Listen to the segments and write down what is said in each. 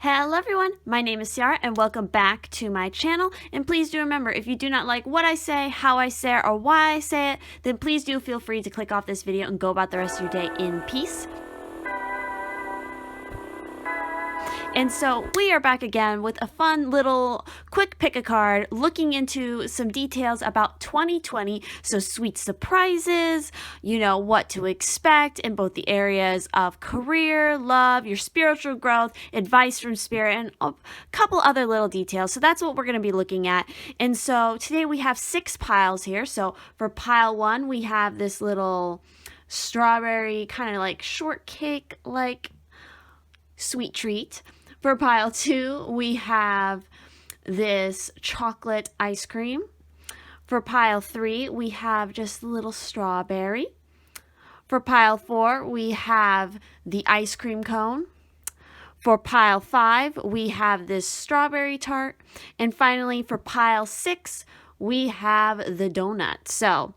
Hello everyone, my name is Ciara and welcome back to my channel. And please do remember, if you do not like what I say, how I say it, or why I say it, then please do feel free to click off this video and go about the rest of your day in peace. And so we are back again with a fun little quick pick a card looking into some details about 2020. So sweet surprises, you know, what to expect in both the areas of career, love, your spiritual growth, advice from spirit, and a couple other little details. So that's what we're going to be looking at. And so today we have 6 piles here. So for pile 1, we have this little strawberry kind of like shortcake like sweet treat. For pile 2, we have this chocolate ice cream. For pile 3, we have just a little strawberry. For pile 4, we have the ice cream cone. For pile 5, we have this strawberry tart. And finally, for pile 6, we have the donut. So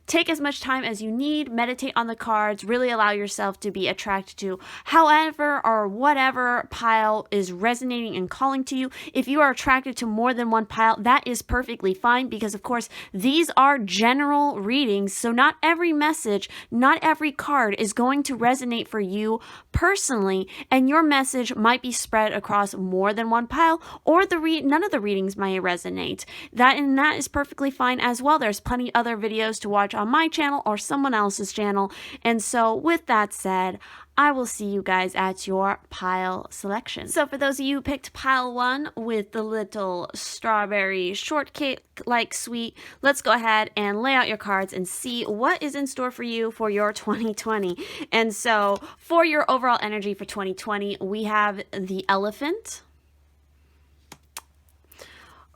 take as much time as you need, meditate on the cards, really allow yourself to be attracted to however or whatever pile is resonating and calling to you. If you are attracted to more than one pile, that is perfectly fine because, of course, these are general readings. So not every message, not every card is going to resonate for you personally, and your message might be spread across more than one pile, or none of the readings might resonate. That is perfectly fine as well. There's plenty other videos to watch on my channel or someone else's channel. And so with that said, I will see you guys at your pile selection. So for those of you who picked pile 1 with the little strawberry shortcake like sweet, let's go ahead and lay out your cards and see what is in store for you for your 2020. And so for your overall energy for 2020, we have the Elephant.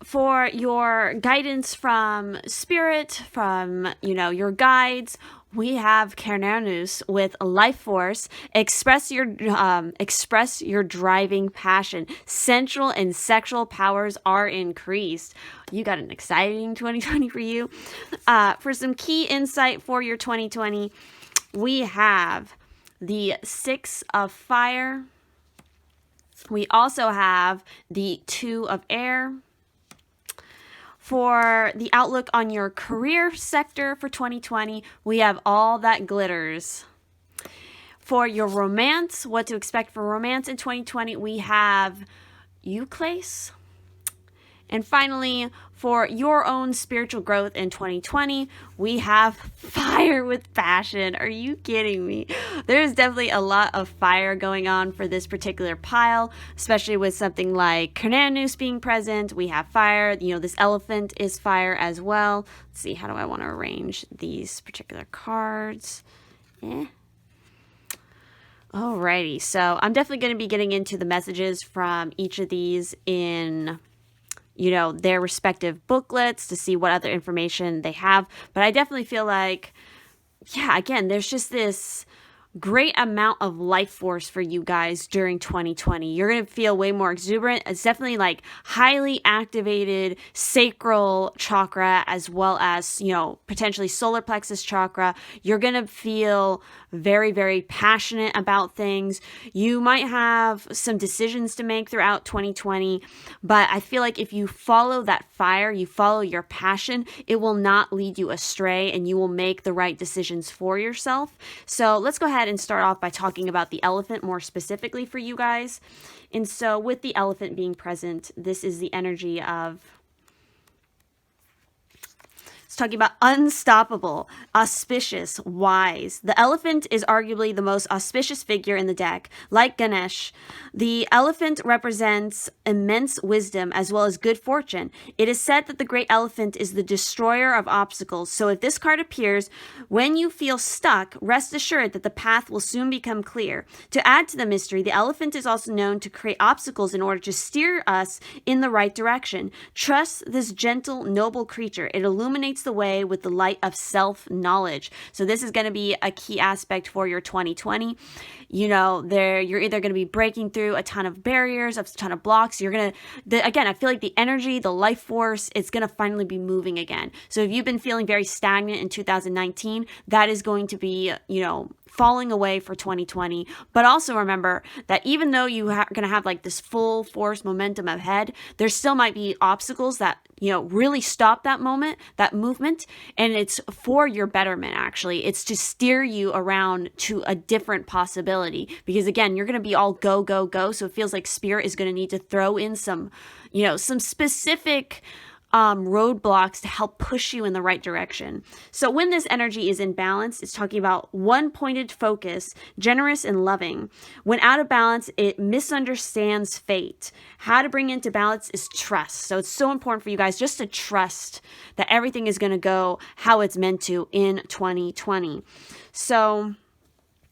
For your guidance from spirit, from, your guides, we have Carnarnus with life force. Express your driving passion. Sensual and sexual powers are increased. You got an exciting 2020 for you. For some key insight for your 2020, we have the 6 of fire. We also have the 2 of air. For the outlook on your career sector for 2020, we have all that glitters. For your romance, what to expect for romance in 2020, we have Euclase. And finally, for your own spiritual growth in 2020, we have fire with passion. Are you kidding me? There's definitely a lot of fire going on for this particular pile, especially with something like Carnarnus being present. We have fire. This elephant is fire as well. Let's see, how do I want to arrange these particular cards? Alrighty, so I'm definitely going to be getting into the messages from each of these in their respective booklets to see what other information they have. But I definitely feel like, again, there's just this great amount of life force for you guys during 2020. You're going to feel way more exuberant. It's definitely like highly activated sacral chakra, as well as, potentially solar plexus chakra. You're going to feel very, very passionate about things. You might have some decisions to make throughout 2020, but I feel like if you follow that fire, you follow your passion, it will not lead you astray and you will make the right decisions for yourself. So let's go ahead and start off by talking about the elephant more specifically for you guys. And so with the elephant being present, this is the energy of, talking about unstoppable, auspicious, wise. The elephant is arguably the most auspicious figure in the deck. Like Ganesh, the elephant represents immense wisdom as well as good fortune. It is said that the great elephant is the destroyer of obstacles. So if this card appears when you feel stuck, rest assured that the path will soon become clear. To add to the mystery, the elephant is also known to create obstacles in order to steer us in the right direction. Trust this gentle, noble creature. It illuminates the way with the light of self-knowledge. So this is going to be a key aspect for your 2020. You're either going to be breaking through a ton of barriers, a ton of blocks. You're going to, again, I feel like the energy, the life force, it's going to finally be moving again. So if you've been feeling very stagnant in 2019, that is going to be, falling away for 2020. But also remember that even though you are going to have like this full force momentum ahead, there still might be obstacles that, really stop that movement. And it's for your betterment, actually. It's to steer you around to a different possibility. Because again, you're going to be all go, go, go. So it feels like Spirit is going to need to throw in some specific roadblocks to help push you in the right direction. So when this energy is in balance, it's talking about one pointed focus, generous and loving. When out of balance, it misunderstands fate. How to bring into balance is trust. So it's so important for you guys just to trust that everything is going to go how it's meant to in 2020. So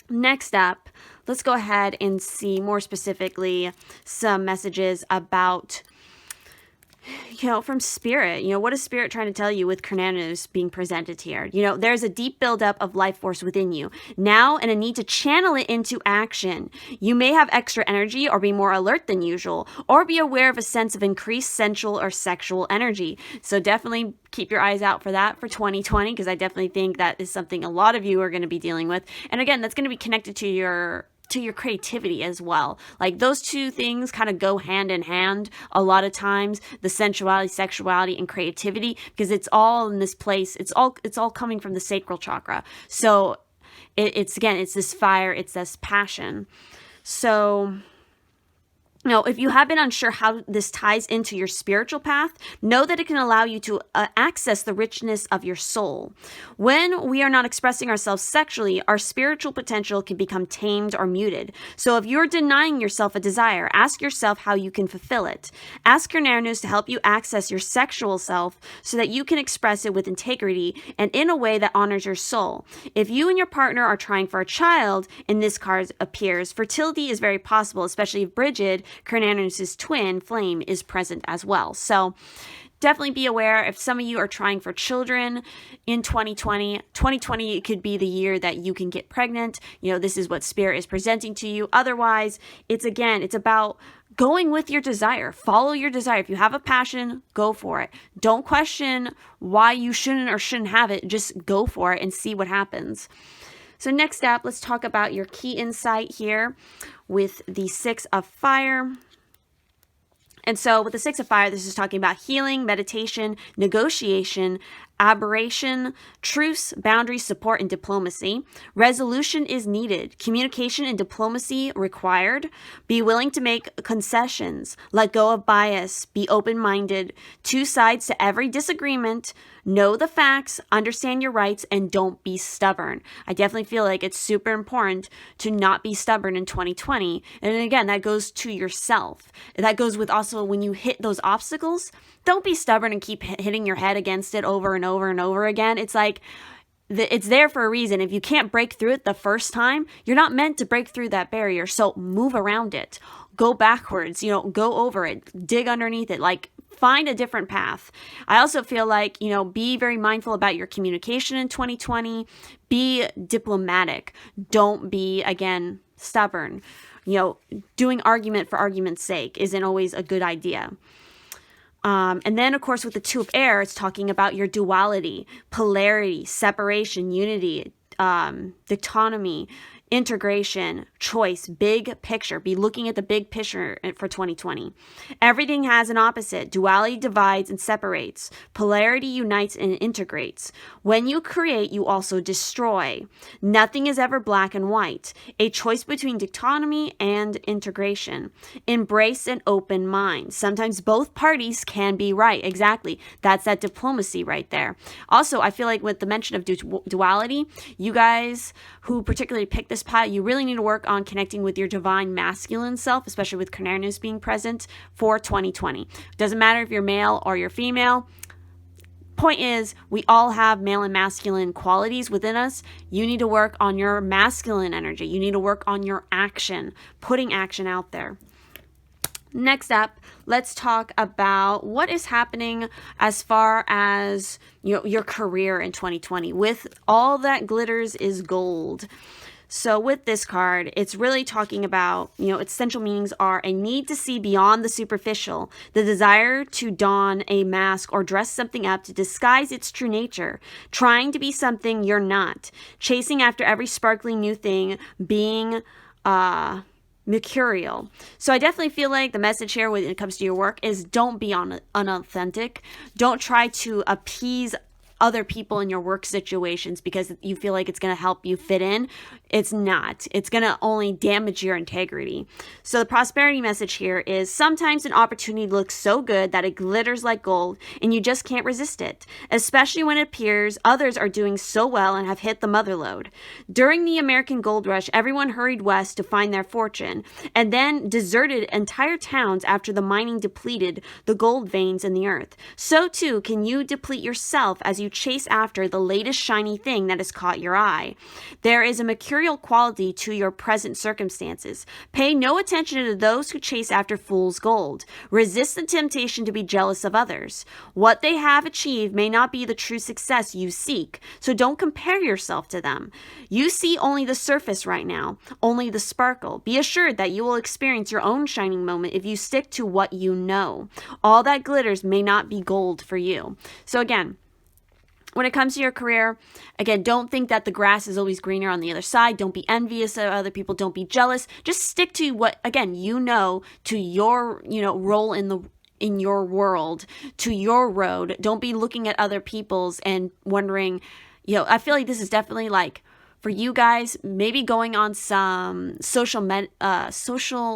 next up, let's go ahead and see more specifically some messages about from Spirit. What is Spirit trying to tell you with Cernunnos being presented here? There's a deep buildup of life force within you now and a need to channel it into action. You may have extra energy or be more alert than usual, or be aware of a sense of increased sensual or sexual energy. So definitely keep your eyes out for that for 2020, because I definitely think that is something a lot of you are going to be dealing with. And again, that's going to be connected to your creativity as well. Like those two things kind of go hand in hand a lot of times, the sensuality, sexuality, and creativity, because it's all in this place. It's all coming from the sacral chakra. So it's this fire, it's this passion. So if you have been unsure how this ties into your spiritual path, know that it can allow you to access the richness of your soul. When we are not expressing ourselves sexually, our spiritual potential can become tamed or muted. So if you're denying yourself a desire, ask yourself how you can fulfill it. Ask Cernunnos to help you access your sexual self so that you can express it with integrity and in a way that honors your soul. If you and your partner are trying for a child, and this card appears, fertility is very possible, especially if Bridget, Cernunnos' twin flame, is present as well. So definitely be aware if some of you are trying for children in 2020. 2020 could be the year that you can get pregnant. This is what Spirit is presenting to you. Otherwise, it's about going with your desire. Follow your desire. If you have a passion, go for it. Don't question why you shouldn't or shouldn't have it. Just go for it and see what happens. So next up, let's talk about your key insight here with the Six of Fire. And so with the Six of Fire, this is talking about healing, meditation, negotiation, aberration, truce, boundaries, support, and diplomacy. Resolution is needed. Communication and diplomacy required. Be willing to make concessions. Let go of bias. Be open-minded. Two sides to every disagreement. Know the facts, understand your rights, and don't be stubborn. I definitely feel like it's super important to not be stubborn in 2020. And again, that goes to yourself. That goes with also when you hit those obstacles, don't be stubborn and keep hitting your head against it over and over and over again. It's like, it's there for a reason. If you can't break through it the first time, you're not meant to break through that barrier. So move around it. Go backwards, go over it, dig underneath it, like find a different path. I also feel like, be very mindful about your communication in 2020. Be diplomatic. Don't be, again, stubborn. Doing argument for argument's sake isn't always a good idea. And then, of course, with the Two of Air, it's talking about your duality, polarity, separation, unity, dichotomy, integration, choice, big picture. Be looking at the big picture for 2020. Everything has an opposite. Duality divides and separates. Polarity unites and integrates. When you create, you also destroy. Nothing is ever black and white. A choice between dichotomy and integration. Embrace an open mind. Sometimes both parties can be right. Exactly. That's that diplomacy right there. Also, I feel like with the mention of duality, you guys who particularly pick this path, you really need to work on connecting with your divine masculine self, especially with Cernunnos being present for 2020. Doesn't matter if you're male or you're female. Point is, we all have male and masculine qualities within us. You need to work on your masculine energy. You need to work on your action, putting action out there. Next up, let's talk about what is happening as far as your career in 2020. With all that glitters is gold. So with this card, it's really talking about, its essential meanings are a need to see beyond the superficial, the desire to don a mask or dress something up to disguise its true nature, trying to be something you're not, chasing after every sparkling new thing, being mercurial. So I definitely feel like the message here when it comes to your work is don't be unauthentic. Don't try to appease other people in your work situations because you feel like it's going to help you fit in. It's not. It's going to only damage your integrity. So the prosperity message here is sometimes an opportunity looks so good that it glitters like gold and you just can't resist it, especially when it appears others are doing so well and have hit the mother lode. During the American gold rush, everyone hurried west to find their fortune and then deserted entire towns after the mining depleted the gold veins in the earth. So too can you deplete yourself as you chase after the latest shiny thing that has caught your eye. There is a mercurial quality to your present circumstances. Pay no attention to those who chase after fool's gold. Resist the temptation to be jealous of others. What they have achieved may not be the true success you seek, so don't compare yourself to them. You see only the surface right now, only the sparkle. Be assured that you will experience your own shining moment if you stick to what you know. All that glitters may not be gold for you. So again, when it comes to your career, again, don't think that the grass is always greener on the other side. Don't be envious of other people. Don't be jealous. Just stick to what, again, to your, role in your world, to your road. Don't be looking at other people's and wondering, I feel like this is definitely like, for you guys, maybe going on some social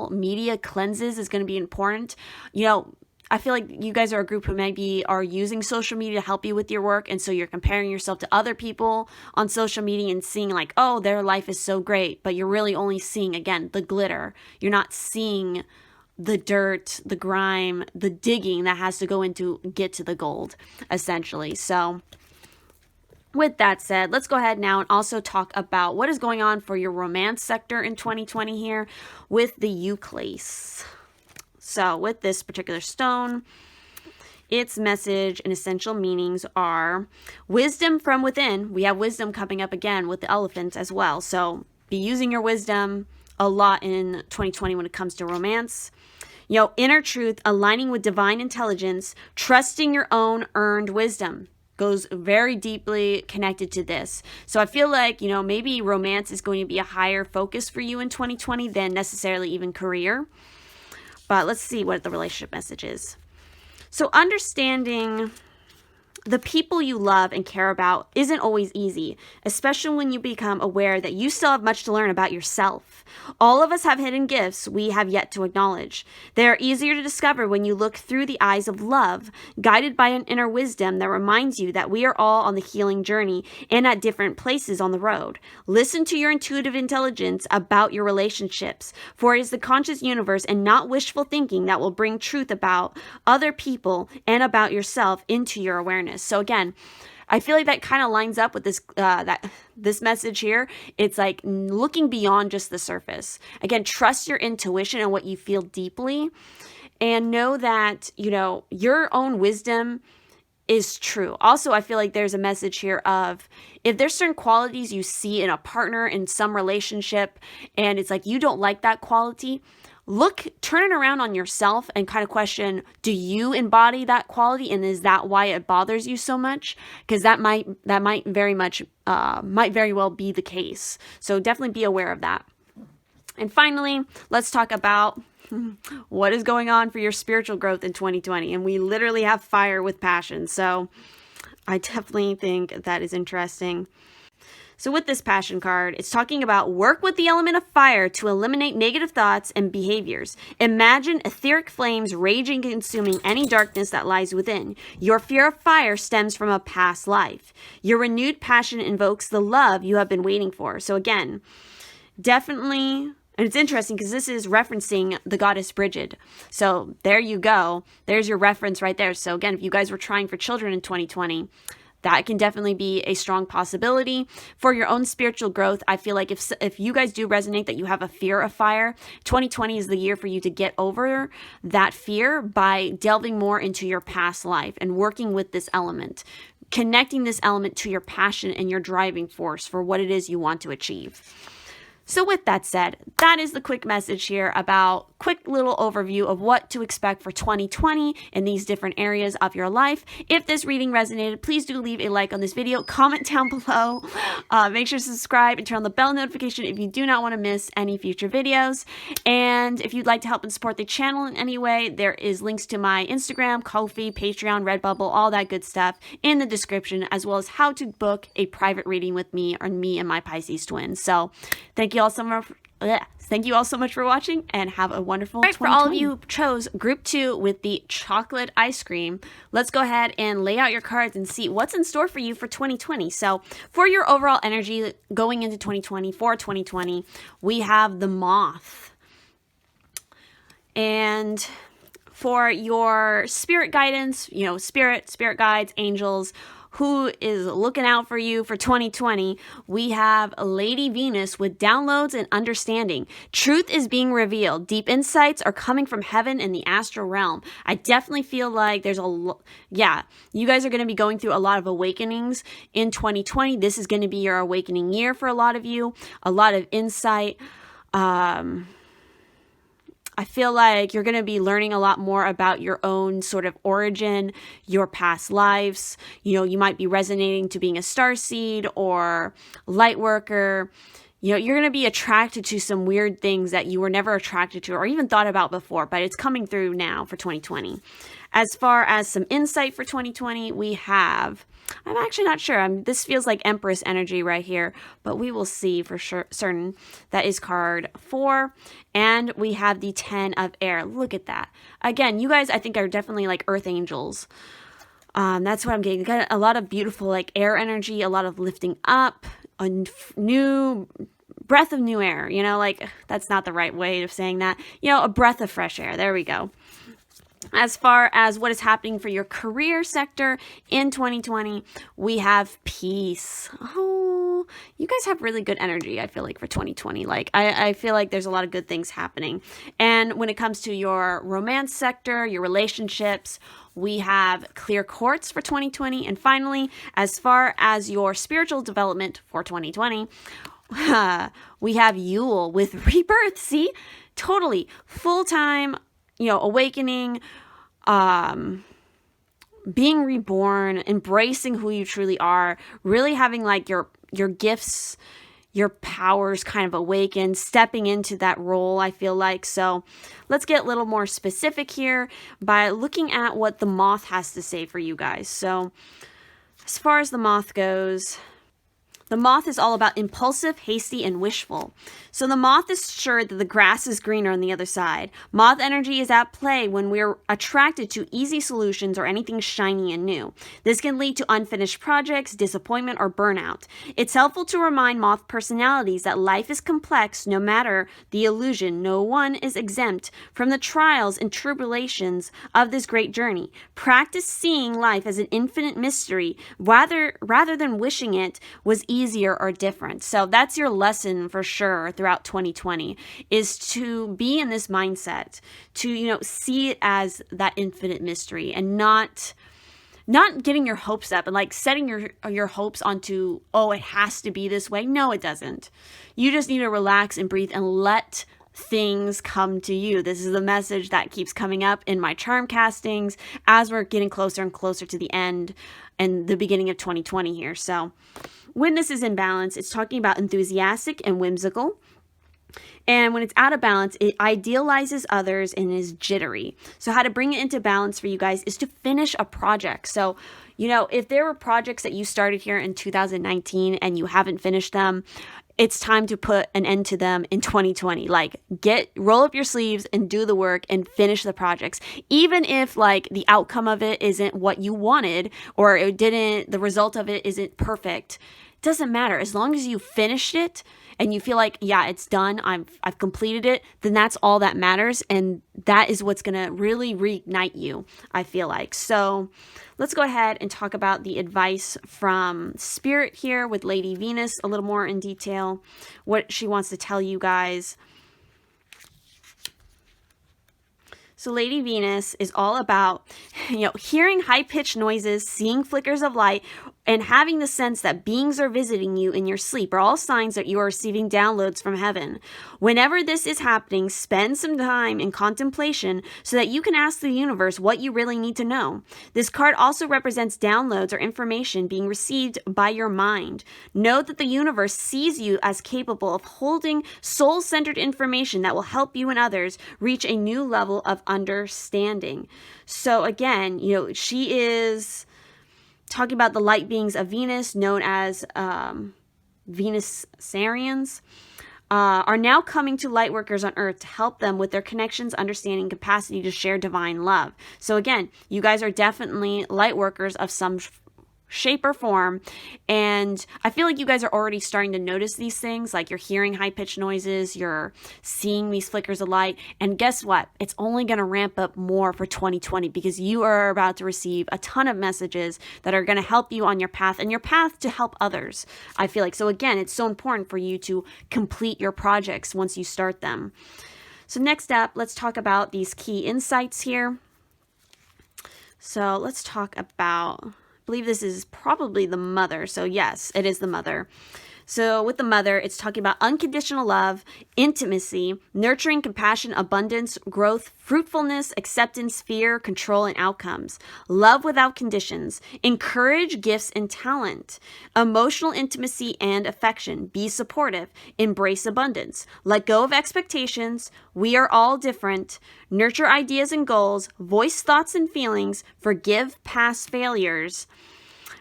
media cleanses is going to be important. I feel like you guys are a group who maybe are using social media to help you with your work. And so you're comparing yourself to other people on social media and seeing like, oh, their life is so great. But you're really only seeing, again, the glitter. You're not seeing the dirt, the grime, the digging that has to go into get to the gold, essentially. So with that said, let's go ahead now and also talk about what is going on for your romance sector in 2020 here with the Euclase. So with this particular stone, its message and essential meanings are wisdom from within. We have wisdom coming up again with the elephant as well. So be using your wisdom a lot in 2020 when it comes to romance. Inner truth, aligning with divine intelligence, trusting your own earned wisdom goes very deeply connected to this. So I feel like, maybe romance is going to be a higher focus for you in 2020 than necessarily even career. But let's see what the relationship message is. So understanding the people you love and care about isn't always easy, especially when you become aware that you still have much to learn about yourself. All of us have hidden gifts we have yet to acknowledge. They are easier to discover when you look through the eyes of love, guided by an inner wisdom that reminds you that we are all on the healing journey and at different places on the road. Listen to your intuitive intelligence about your relationships, for it is the conscious universe and not wishful thinking that will bring truth about other people and about yourself into your awareness. So again, I feel like that kind of lines up with this message here. It's like looking beyond just the surface. Again, trust your intuition and what you feel deeply, and know that, your own wisdom is true. Also, I feel like there's a message here of if there's certain qualities you see in a partner in some relationship and it's like you don't like that quality, turn it around on yourself and kind of question, do you embody that quality? And is that why it bothers you so much? Because that might very well be the case. So definitely be aware of that. And finally, let's talk about what is going on for your spiritual growth in 2020. And we literally have fire with passion. So I definitely think that is interesting. So with this passion card, it's talking about work with the element of fire to eliminate negative thoughts and behaviors. Imagine etheric flames raging, consuming any darkness that lies within. Your fear of fire stems from a past life. Your renewed passion invokes the love you have been waiting for. So again, definitely. And it's interesting because this is referencing the goddess Bridget. So there you go. There's your reference right there. So again, if you guys were trying for children in 2020, that can definitely be a strong possibility for your own spiritual growth. I feel like if you guys do resonate that you have a fear of fire, 2020 is the year for you to get over that fear by delving more into your past life and working with this element, connecting this element to your passion and your driving force for what it is you want to achieve. So with that said, that is the quick message here about quick little overview of what to expect for 2020 in these different areas of your life. If this reading resonated, please do leave a like on this video, comment down below, make sure to subscribe and turn on the bell notification if you do not want to miss any future videos. And if you'd like to help and support the channel in any way, there is links to my Instagram, Ko-fi, Patreon, Redbubble, all that good stuff in the description, as well as how to book a private reading with me or me and my Pisces-Twin. So thank you all so much. Thank you all so much for watching, and have a wonderful 2020. For all of you who chose group 2 with the chocolate ice cream, let's go ahead and lay out your cards and see what's in store for you for 2020. So for your overall energy going into 2020, for 2020, we have the Moth. And for your spirit guidance, you know, spirit guides, angels, who is looking out for you for 2020, we have Lady Venus with downloads and understanding. Truth is being revealed. Deep insights are coming from heaven and the astral realm. I definitely feel like there's you guys are going to be going through a lot of awakenings in 2020. This is going to be your awakening year for a lot of you. A lot of insight. I feel like you're going to be learning a lot more about your own sort of origin, your past lives. You know, you might be resonating to being a starseed or light worker. You know, you're going to be attracted to some weird things that you were never attracted to or even thought about before, but it's coming through now for 2020. As far as some insight for 2020, we have, I'm actually not sure. This feels like Empress energy right here, but we will see for sure, certain. That is card 4. And we have the 10 of air. Look at that. Again, you guys, I think, are definitely like earth angels. That's what I'm getting. You got a lot of beautiful like air energy, a lot of lifting up, a new breath of new air. You know, like that's not the right way of saying that. You know, a breath of fresh air. There we go. As far as what is happening for your career sector in 2020, we have peace. Oh, you guys have really good energy, I feel like, for 2020. Like, I feel like there's a lot of good things happening. And when it comes to your romance sector, your relationships, we have clear quartz for 2020. And finally, as far as your spiritual development for 2020, we have Yule with rebirth. See? Totally. Full-time, you know, awakening, being reborn, embracing who you truly are, really having like your gifts, your powers kind of awaken, stepping into that role, I feel like. So let's get a little more specific here by looking at what the Moth has to say for you guys. So as far as the Moth goes, the Moth is all about impulsive, hasty, and wishful. So the Moth is sure that the grass is greener on the other side. Moth energy is at play when we're attracted to easy solutions or anything shiny and new. This can lead to unfinished projects, disappointment, or burnout. It's helpful to remind Moth personalities that life is complex no matter the illusion. No one is exempt from the trials and tribulations of this great journey. Practice seeing life as an infinite mystery rather than wishing it was easier or different. So that's your lesson for sure throughout 2020, is to be in this mindset, to, you know, see it as that infinite mystery and not getting your hopes up and like setting your hopes onto, oh, it has to be this way. No, it doesn't. You just need to relax and breathe and let things come to you. This is the message that keeps coming up in my charm castings as we're getting closer and closer to the end and the beginning of 2020 here. So when this is in balance, it's talking about enthusiastic and whimsical. And when it's out of balance, it idealizes others and is jittery. So how to bring it into balance for you guys is to finish a project. So, you know, if there were projects that you started here in 2019 and you haven't finished them, it's time to put an end to them in 2020. Like, roll up your sleeves and do the work and finish the projects. Even if like the outcome of it isn't what you wanted, or the result of it isn't perfect, it doesn't matter. As long as you finished it and you feel like, yeah, it's done, I've completed it, then that's all that matters. And that is what's going to really reignite you, I feel like. So let's go ahead and talk about the advice from Spirit here with Lady Venus a little more in detail, what she wants to tell you guys. So Lady Venus is all about, you know, hearing high-pitched noises, seeing flickers of light, and having the sense that beings are visiting you in your sleep are all signs that you are receiving downloads from heaven. Whenever this is happening, spend some time in contemplation so that you can ask the universe what you really need to know. This card also represents downloads or information being received by your mind. Know that the universe sees you as capable of holding soul-centered information that will help you and others reach a new level of understanding. So again, she is talking about the light beings of Venus, known as Venusarians, are now coming to light workers on Earth to help them with their connections, understanding, capacity to share divine love. So again, you guys are definitely light workers of some shape or form, and I feel like you guys are already starting to notice these things, like you're hearing high-pitched noises, you're seeing these flickers of light, and guess what? It's only going to ramp up more for 2020 because you are about to receive a ton of messages that are going to help you on your path and your path to help others, I feel like. So again, it's so important for you to complete your projects once you start them. So next up, let's talk about these key insights here. So let's talk about, I believe this is probably the mother. So yes, it is the mother. So with the mother, it's talking about unconditional love, intimacy, nurturing, compassion, abundance, growth, fruitfulness, acceptance, fear, control, and outcomes. Love without conditions. Encourage gifts and talent. Emotional intimacy and affection. Be supportive. Embrace abundance. Let go of expectations. We are all different. Nurture ideas and goals. Voice thoughts and feelings. Forgive past failures.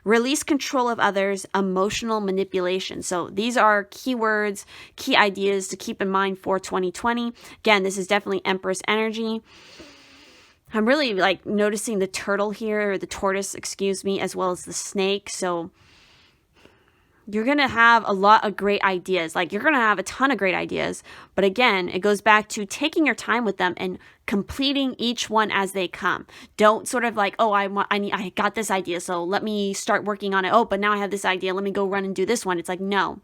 Release control of others, emotional manipulation. So these are keywords, key ideas to keep in mind for 2020. Again, this is definitely Empress energy. I'm really like noticing the turtle here, or the tortoise, excuse me, as well as the snake. So you're going to have a lot of great ideas. Like you're going to have a ton of great ideas. But again, it goes back to taking your time with them and completing each one as they come. Don't sort of like, oh, I got this idea, so let me start working on it. Oh, but now I have this idea. Let me go run and do this one. It's like, no.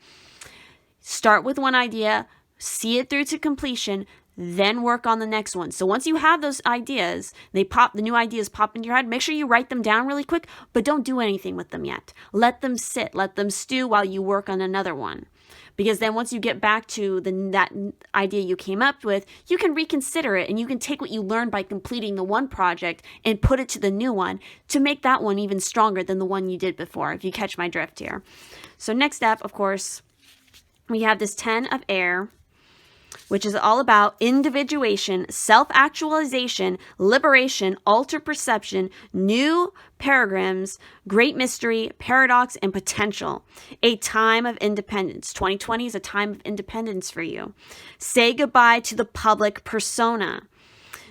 Start with one idea, see it through to completion, then work on the next one. So once you have those ideas, the new ideas pop into your head, make sure you write them down really quick, but don't do anything with them yet. Let them sit, let them stew while you work on another one. Because then once you get back to that idea you came up with, you can reconsider it and you can take what you learned by completing the one project and put it to the new one to make that one even stronger than the one you did before, if you catch my drift here. So next up, of course, we have this 10 of air, which is all about individuation, self-actualization, liberation, altered perception, new paradigms, great mystery, paradox, and potential. A time of independence. 2020 is a time of independence for you. Say goodbye to the public persona.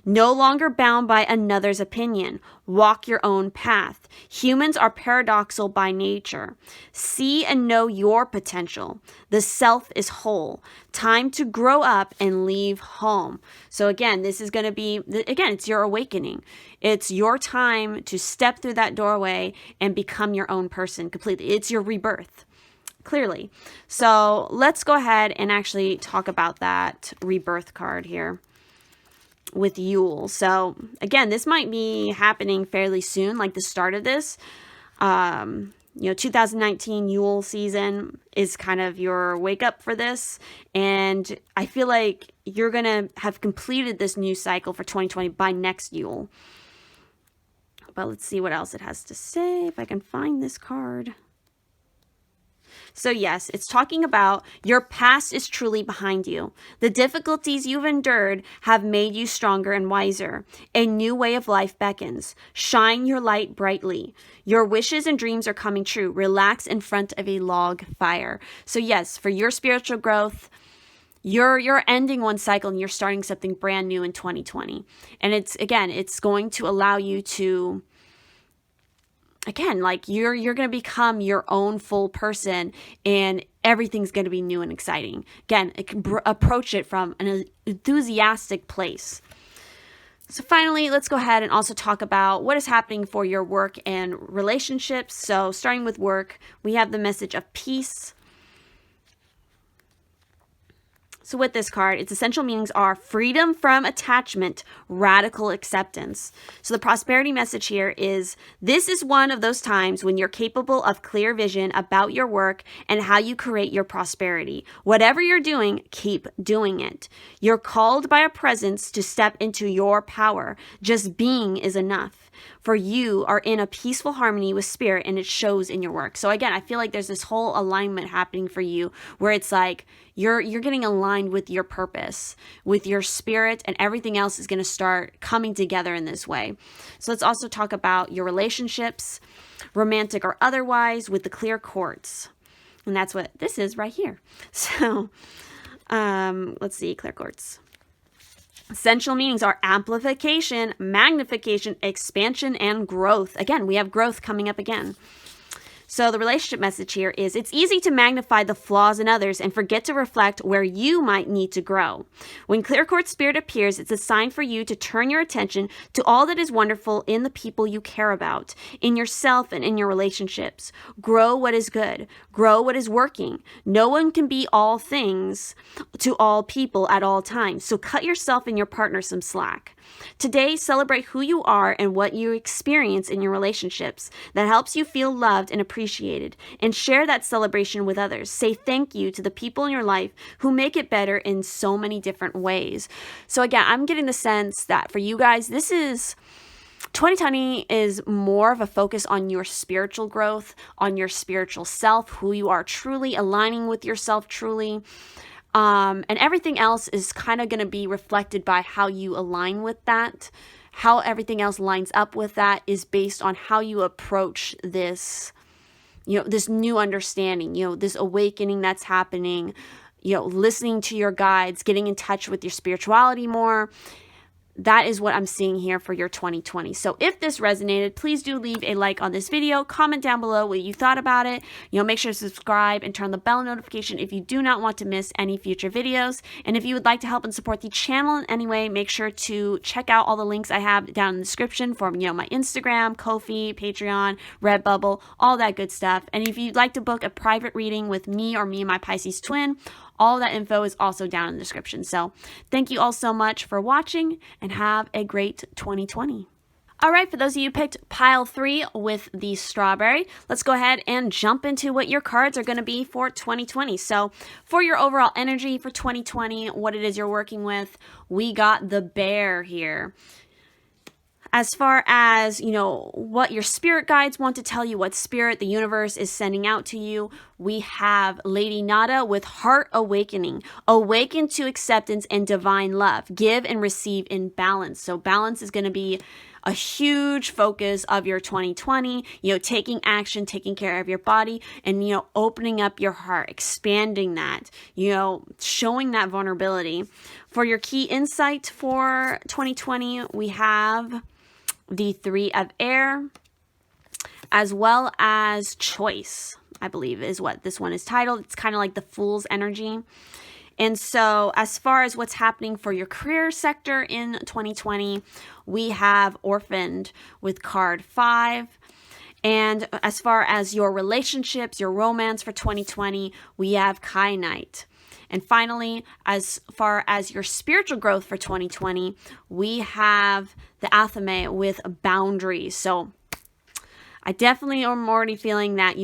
No longer bound by another's opinion. Walk your own path. Humans are paradoxical by nature. See and know your potential. The self is whole. Time to grow up and leave home. So again, this is going to be, it's your awakening. It's your time to step through that doorway and become your own person completely. It's your rebirth. Clearly. So let's go ahead and actually talk about that rebirth card here with Yule. So again, this might be happening fairly soon, like the start of this. 2019 Yule season is kind of your wake up for this. And I feel like you're going to have completed this new cycle for 2020 by next Yule. But let's see what else it has to say, if I can find this card. So yes, it's talking about your past is truly behind you. The difficulties you've endured have made you stronger and wiser. A new way of life beckons. Shine your light brightly. Your wishes and dreams are coming true. Relax in front of a log fire. So yes, for your spiritual growth, you're ending one cycle and you're starting something brand new in 2020. And it's going to allow you to, again, like you're going to become your own full person and everything's going to be new and exciting. Again, approach it from an enthusiastic place. So finally, let's go ahead and also talk about what is happening for your work and relationships. So starting with work, we have the message of peace. So with this card, its essential meanings are freedom from attachment, radical acceptance. So the prosperity message here is, this is one of those times when you're capable of clear vision about your work and how you create your prosperity. Whatever you're doing, keep doing it. You're called by a presence to step into your power. Just being is enough. For you are in a peaceful harmony with spirit, and it shows in your work. So again, I feel like there's this whole alignment happening for you where it's like you're getting aligned with your purpose, with your spirit, and everything else is going to start coming together in this way. So let's also talk about your relationships, romantic or otherwise, with the clear quartz. And that's what this is right here. So let's see, clear quartz. Essential meanings are amplification, magnification, expansion, and growth. Again, we have growth coming up again. So the relationship message here is, it's easy to magnify the flaws in others and forget to reflect where you might need to grow. When clear quartz spirit appears, it's a sign for you to turn your attention to all that is wonderful in the people you care about, in yourself and in your relationships. Grow what is good. Grow what is working. No one can be all things to all people at all times, so cut yourself and your partner some slack. Today, celebrate who you are and what you experience in your relationships that helps you feel loved and appreciated, and share that celebration with others. Say thank you to the people in your life who make it better in so many different ways. So again, I'm getting the sense that for you guys, this is 2020 is more of a focus on your spiritual growth, on your spiritual self, who you are truly, aligning with yourself truly. And everything else is kind of going to be reflected by how you align with that. How everything else lines up with that is based on how you approach this, this new understanding, this awakening that's happening, listening to your guides, getting in touch with your spirituality more. That is what I'm seeing here for your 2020. So if this resonated, please do leave a like on this video, comment down below what you thought about it. Make sure to subscribe and turn the bell notification if you do not want to miss any future videos. And if you would like to help and support the channel in any way, make sure to check out all the links I have down in the description for, my Instagram, Ko-fi, Patreon, Redbubble, all that good stuff. And if you'd like to book a private reading with me or me and my Pisces-Twin, all that info is also down in the description. So thank you all so much for watching, and have a great 2020. All right, for those of you who picked pile 3 with the strawberry, let's go ahead and jump into what your cards are going to be for 2020. So for your overall energy for 2020, what it is you're working with, we got the bear here. As far as, what your spirit guides want to tell you, what spirit the universe is sending out to you, we have Lady Nada with heart awakening. Awaken to acceptance and divine love. Give and receive in balance. So balance is going to be a huge focus of your 2020, taking action, taking care of your body, and, opening up your heart, expanding that, showing that vulnerability. For your key insight for 2020, we have the 3 of air, as well as choice, I believe is what this one is titled. It's kind of like the Fool's energy. And so as far as what's happening for your career sector in 2020, we have orphaned with card 5. And as far as your relationships, your romance for 2020, we have Kyanite. And finally, as far as your spiritual growth for 2020, we have the Athame with boundaries. So I definitely am already feeling that,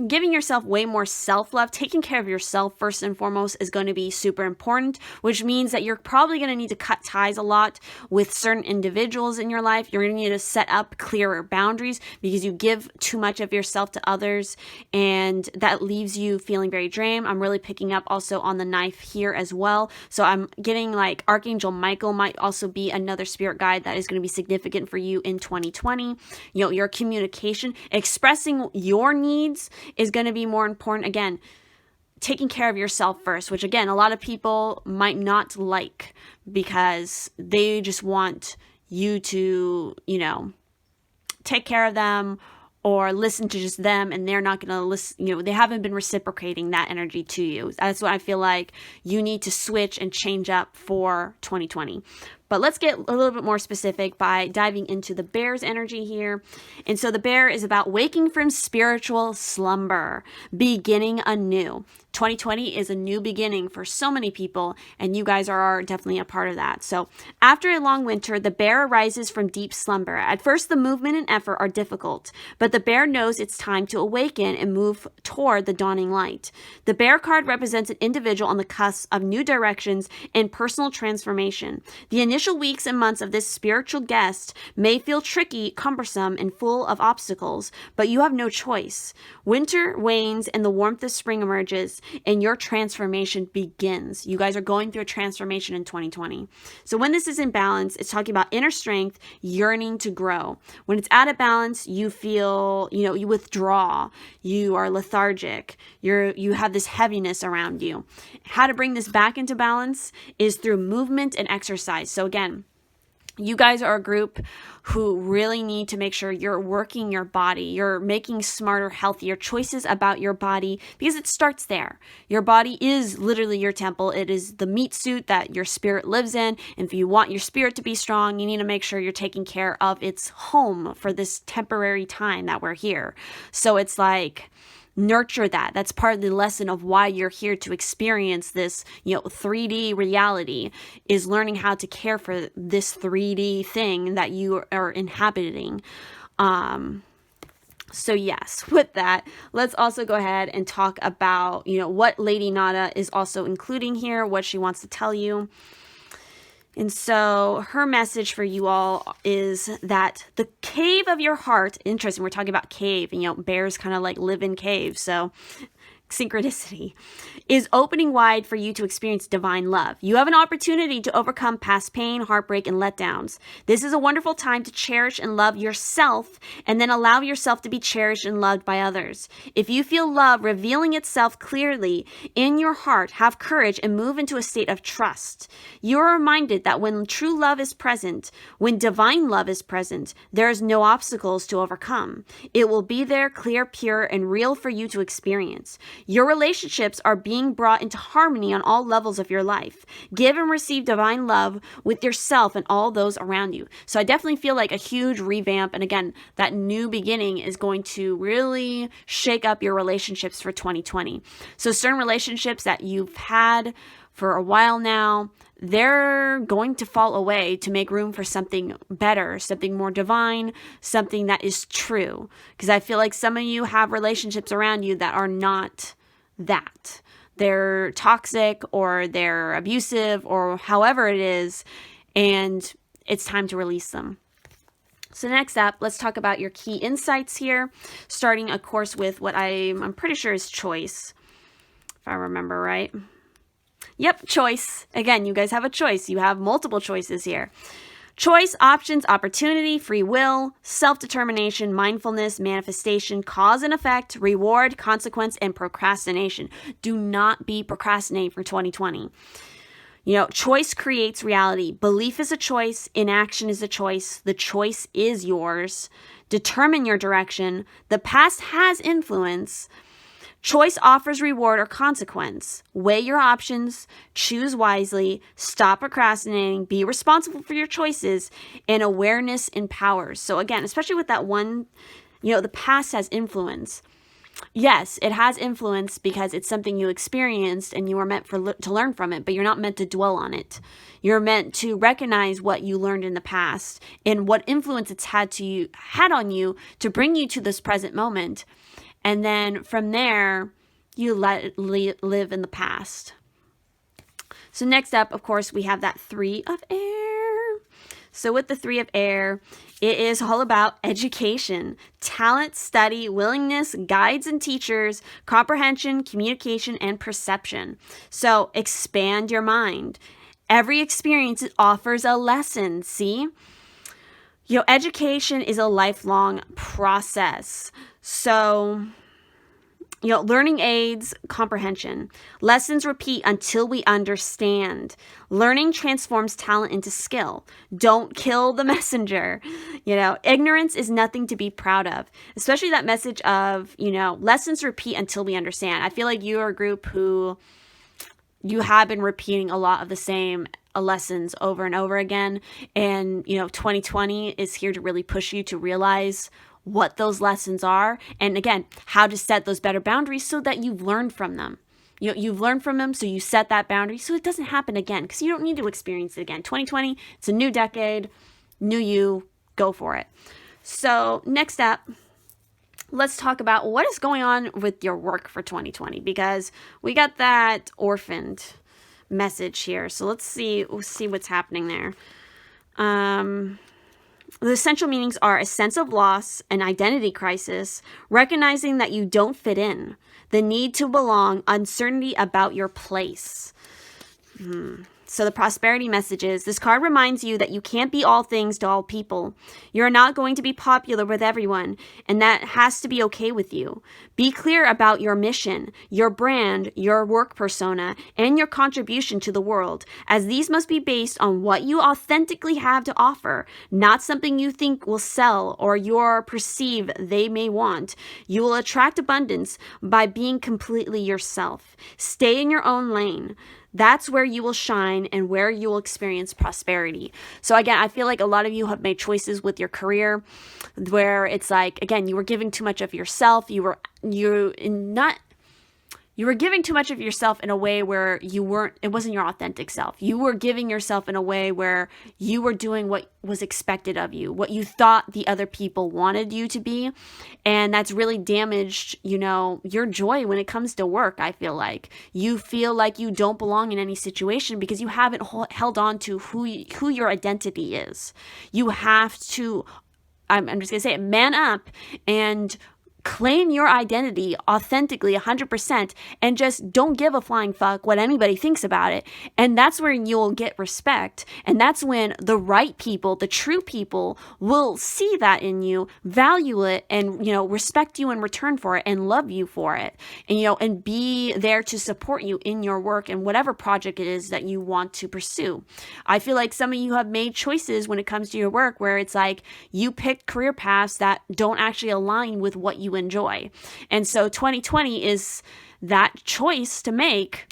giving yourself way more self-love, taking care of yourself first and foremost is going to be super important, which means that you're probably going to need to cut ties a lot with certain individuals in your life. You're going to need to set up clearer boundaries because you give too much of yourself to others, and that leaves you feeling very drained. I'm really picking up also on the knife here as well. So I'm getting like Archangel Michael might also be another spirit guide that is going to be significant for you in 2020. Your communication, expressing your needs is going to be more important. Again, taking care of yourself first, which again, a lot of people might not like because they just want you to, take care of them or listen to just them, and they're not going to listen, they haven't been reciprocating that energy to you. That's what I feel like you need to switch and change up for 2020. But let's get a little bit more specific by diving into the bear's energy here. And so the bear is about waking from spiritual slumber, beginning anew. 2020 is a new beginning for so many people, and you guys are definitely a part of that. So after a long winter, the bear arises from deep slumber. At first, the movement and effort are difficult, but the bear knows it's time to awaken and move toward the dawning light. The bear card represents an individual on the cusp of new directions and personal transformation. The initial weeks and months of this spiritual guest may feel tricky, cumbersome, and full of obstacles, but you have no choice. Winter wanes and the warmth of spring emerges, and your transformation begins. You guys are going through a transformation in 2020. So when this is in balance, it's talking about inner strength, yearning to grow. When it's out of balance, you feel, you withdraw, you are lethargic, you have this heaviness around you. How to bring this back into balance is through movement and exercise. So again, you guys are a group who really need to make sure you're working your body, you're making smarter, healthier choices about your body, because it starts there. Your body is literally your temple. It is the meat suit that your spirit lives in. And if you want your spirit to be strong, you need to make sure you're taking care of its home for this temporary time that we're here. So it's like, nurture that. That's part of the lesson of why you're here to experience this, 3D reality, is learning how to care for this 3D thing that you are inhabiting. So yes, with that, let's also go ahead and talk about, what Lady Nada is also including here, what she wants to tell you. And so her message for you all is that the cave of your heart, interesting, we're talking about cave, and bears kind of like live in caves, so synchronicity, is opening wide for you to experience divine love. You have an opportunity to overcome past pain, heartbreak, and letdowns. This is a wonderful time to cherish and love yourself, and then allow yourself to be cherished and loved by others. If you feel love revealing itself clearly in your heart, have courage and move into a state of trust. You are reminded that when true love is present, when divine love is present, there is no obstacles to overcome. It will be there, clear, pure, and real for you to experience. Your relationships are being brought into harmony on all levels of your life. Give and receive divine love with yourself and all those around you. So I definitely feel like a huge revamp. And again, that new beginning is going to really shake up your relationships for 2020. So certain relationships that you've had for a while now, they're going to fall away to make room for something better, something more divine, something that is true. Because I feel like some of you have relationships around you that are not that. They're toxic or they're abusive or however it is, and it's time to release them. So next up, let's talk about your key insights here, starting, of course, with what I'm pretty sure is choice, if I remember right. Yep, choice. Again, you guys have a choice. You have multiple choices here. Choice, options, opportunity, free will, self-determination, mindfulness, manifestation, cause and effect, reward, consequence, and procrastination. Do not be procrastinating for 2020. Choice creates reality. Belief is a choice. Inaction is a choice. The choice is yours. Determine your direction. The past has influence. Choice offers reward or consequence. Weigh your options, choose wisely, stop procrastinating, be responsible for your choices, and awareness empowers. So again, especially with that one, the past has influence. Yes, it has influence because it's something you experienced and you are meant to learn from it, but you're not meant to dwell on it. You're meant to recognize what you learned in the past and what influence it's had on you to bring you to this present moment. And then from there, you let it live in the past. So next up, of course, we have that 3 of air. So with the 3 of air, it is all about education, talent, study, willingness, guides and teachers, comprehension, communication, and perception. So expand your mind. Every experience offers a lesson, see? Education is a lifelong process. So, learning aids comprehension. Lessons repeat until we understand. Learning transforms talent into skill. Don't kill the messenger. Ignorance is nothing to be proud of. Especially that message of, lessons repeat until we understand. I feel like you are a group who you have been repeating a lot of the same lessons over and over again. And, 2020 is here to really push you to realize what those lessons are. And again, how to set those better boundaries so that you've learned from them. You've learned from them, so you set that boundary so it doesn't happen again, because you don't need to experience it again. 2020, it's a new decade, new you, go for it. So next up, let's talk about what is going on with your work for 2020, because we got that orphaned message here. So let's see what's happening there. The essential meanings are a sense of loss, an identity crisis, recognizing that you don't fit in, the need to belong, uncertainty about your place. So the prosperity message is, this card reminds you that you can't be all things to all people. You're not going to be popular with everyone, and that has to be okay with you. Be clear about your mission, your brand, your work persona, and your contribution to the world, as these must be based on what you authentically have to offer, not something you think will sell or you perceive they may want. You will attract abundance by being completely yourself. Stay in your own lane. That's where you will shine and where you will experience prosperity. So again, I feel like a lot of you have made choices with your career where it's like, again, you were giving too much of yourself. You were giving too much of yourself in a way where it wasn't your authentic self. You were giving yourself in a way where you were doing what was expected of you, what you thought the other people wanted you to be. And that's really damaged, your joy when it comes to work. I feel like you feel like you don't belong in any situation because you haven't held on to who your identity is. You have to, I'm just going to say it, man up and claim your identity authentically 100% and just don't give a flying fuck what anybody thinks about it. And that's where you'll get respect. And that's when the right people, the true people, will see that in you, value it, and, respect you in return for it and love you for it. And, and be there to support you in your work and whatever project it is that you want to pursue. I feel like some of you have made choices when it comes to your work where it's like you picked career paths that don't actually align with what you enjoy. And so 2020 is that choice to make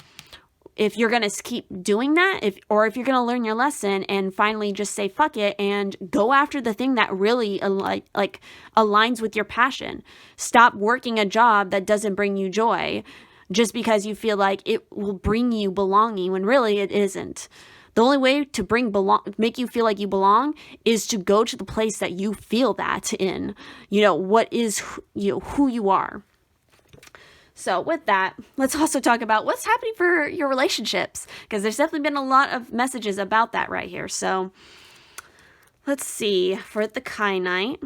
if you're going to keep doing that, or if you're going to learn your lesson and finally just say fuck it and go after the thing that really aligns with your passion. Stop working a job that doesn't bring you joy just because you feel like it will bring you belonging when really it isn't. The only way to make you feel like you belong is to go to the place that you feel that in, what is, who you are. So with that, let's also talk about what's happening for your relationships, because there's definitely been a lot of messages about that right here. So let's see, for the Kyanite,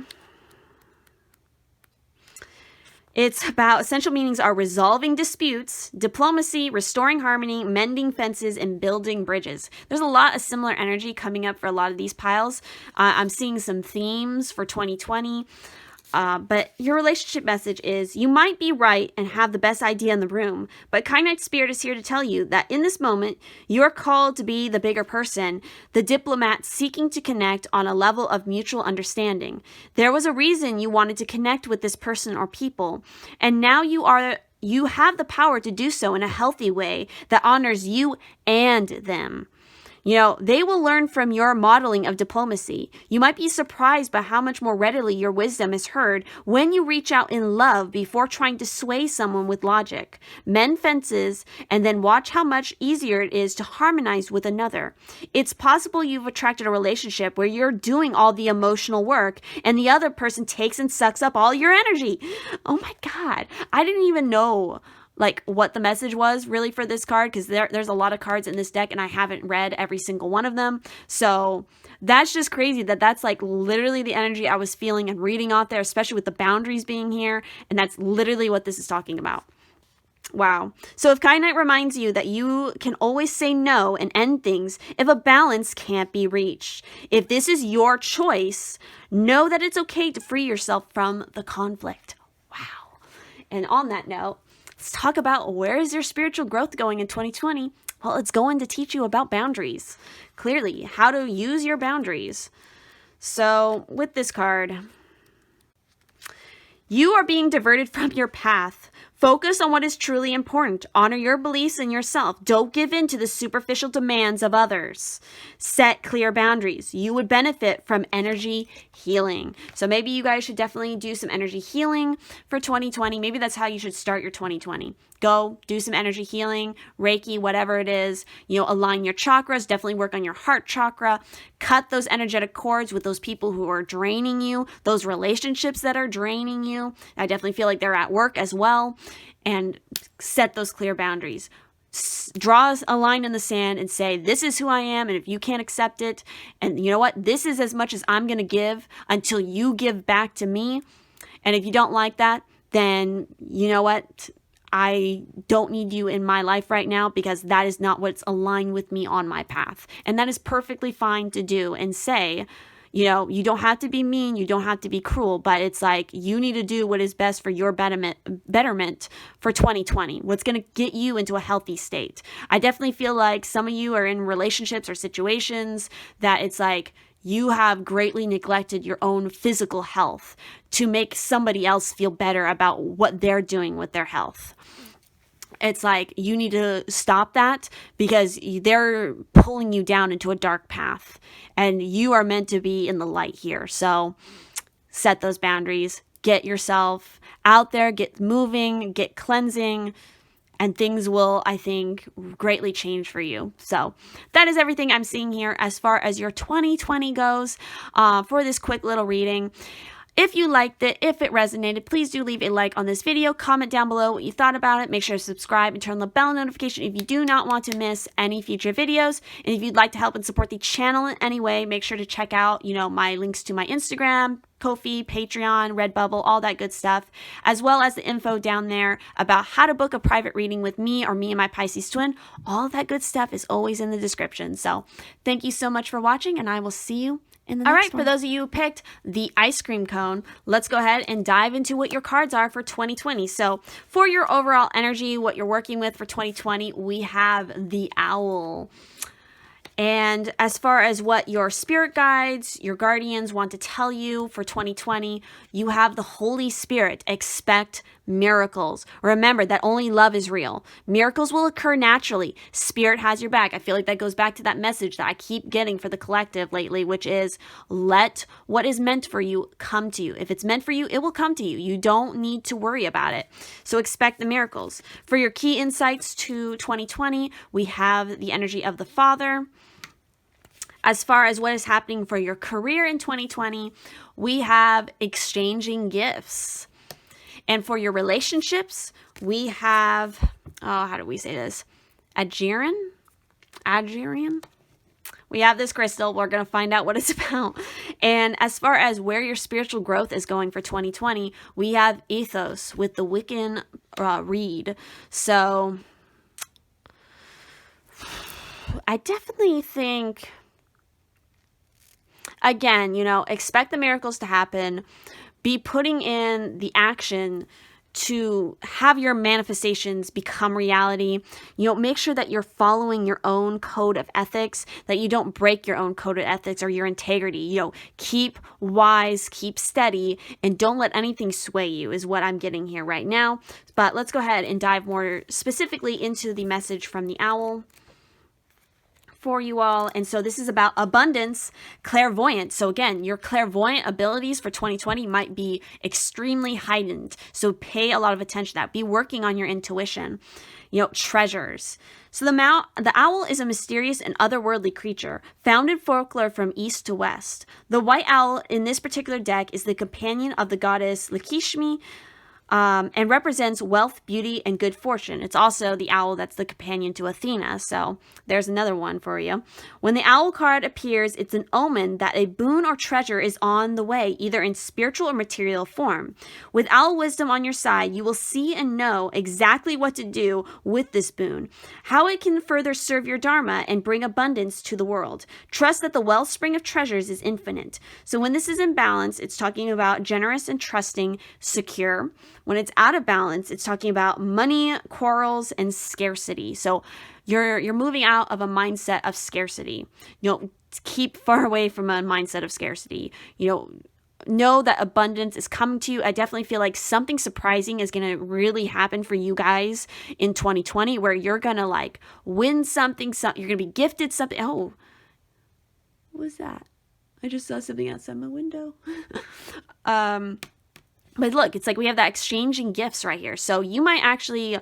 it's about essential meanings are resolving disputes, diplomacy, restoring harmony, mending fences, and building bridges. There's a lot of similar energy coming up for a lot of these piles. I'm seeing some themes for 2020. But your relationship message is, you might be right and have the best idea in the room, but Kyanite Spirit is here to tell you that in this moment, you're called to be the bigger person, the diplomat seeking to connect on a level of mutual understanding. There was a reason you wanted to connect with this person or people, and now you have the power to do so in a healthy way that honors you and them. They will learn from your modeling of diplomacy. You might be surprised by how much more readily your wisdom is heard when you reach out in love before trying to sway someone with logic. Mend fences and then watch how much easier it is to harmonize with another. It's possible you've attracted a relationship where you're doing all the emotional work and the other person takes and sucks up all your energy. Oh my God. I didn't even know what the message was really for this card, because there's a lot of cards in this deck and I haven't read every single one of them. So that's just crazy that's literally the energy I was feeling and reading out there, especially with the boundaries being here. And that's literally what this is talking about. Wow. So if Kyanite reminds you that you can always say no and end things if a balance can't be reached. If this is your choice, know that it's okay to free yourself from the conflict. Wow. And on that note, let's talk about where is your spiritual growth going in 2020? Well, it's going to teach you about boundaries. Clearly, how to use your boundaries. So with this card, you are being diverted from your path Focus on what is truly important. Honor your beliefs in yourself. Don't give in to the superficial demands of others. Set clear boundaries. You would benefit from energy healing. So maybe you guys should definitely do some energy healing for 2020. Maybe that's how you should start your 2020. Go do some energy healing, Reiki, whatever it is. Align your chakras. Definitely work on your heart chakra. Cut those energetic cords with those people who are draining you, those relationships that are draining you. I definitely feel like they're at work as well. And set those clear boundaries. Draw a line in the sand and say, this is who I am. And if you can't accept it, and you know what? This is as much as I'm going to give until you give back to me. And if you don't like that, then you know what? I don't need you in my life right now because that is not what's aligned with me on my path. And that is perfectly fine to do and say, you don't have to be mean, you don't have to be cruel, but it's like you need to do what is best for your betterment for 2020, what's going to get you into a healthy state. I definitely feel like some of you are in relationships or situations that it's like you have greatly neglected your own physical health to make somebody else feel better about what they're doing with their health. It's like you need to stop that because they're pulling you down into a dark path and you are meant to be in the light here. So set those boundaries, get yourself out there, get moving, get cleansing, and things will, I think, greatly change for you. So that is everything I'm seeing here as far as your 2020 goes for this quick little reading. If you liked it, if it resonated, please do leave a like on this video. Comment down below what you thought about it. Make sure to subscribe and turn on the bell notification if you do not want to miss any future videos. And if you'd like to help and support the channel in any way, make sure to check out, my links to my Instagram, Ko-fi, Patreon, Redbubble, all that good stuff, as well as the info down there about how to book a private reading with me or me and my Pisces-Twin. All that good stuff is always in the description. So thank you so much for watching, and I will see you in the next one. All right, for those of you who picked the ice cream cone, let's go ahead and dive into what your cards are for 2020. So for your overall energy, what you're working with for 2020, we have the owl. And as far as what your spirit guides, your guardians want to tell you for 2020, you have the Holy Spirit. Expect miracles. Remember that only love is real. Miracles will occur naturally. Spirit has your back. I feel like that goes back to that message that I keep getting for the collective lately, which is let what is meant for you come to you. If it's meant for you, it will come to you. You don't need to worry about it. So expect the miracles. For your key insights to 2020, we have the energy of the Father. As far as what is happening for your career in 2020, we have exchanging gifts. And for your relationships, we have, how do we say this? Adjerian? We have this crystal. We're going to find out what it's about. And as far as where your spiritual growth is going for 2020, we have ethos with the Wiccan read. So I definitely think, again, expect the miracles to happen. Be putting in the action to have your manifestations become reality. Make sure that you're following your own code of ethics, that you don't break your own code of ethics or your integrity. Keep wise, keep steady, and don't let anything sway you is what I'm getting here right now. But let's go ahead and dive more specifically into the message from the owl for you all. And so this is about abundance, clairvoyance. So again, your clairvoyant abilities for 2020 might be extremely heightened. So pay a lot of attention to that. Be working on your intuition. Treasures. So the owl is a mysterious and otherworldly creature found in folklore from east to west. The white owl in this particular deck is the companion of the goddess Lakshmi, and represents wealth, beauty, and good fortune. It's also the owl that's the companion to Athena, so there's another one for you. When the owl card appears, it's an omen that a boon or treasure is on the way, either in spiritual or material form. With owl wisdom on your side, you will see and know exactly what to do with this boon, how it can further serve your dharma and bring abundance to the world. Trust that the wellspring of treasures is infinite. So when this is in balance, it's talking about generous and trusting, secure. When it's out of balance, it's talking about money, quarrels, and scarcity. So you're moving out of a mindset of scarcity. Keep far away from a mindset of scarcity. know that abundance is coming to you. I definitely feel like something surprising is going to really happen for you guys in 2020, where you're going to like win something, you're going to be gifted something. Oh, what was that? I just saw something outside my window. But look, it's like we have that exchanging gifts right here. So you might actually,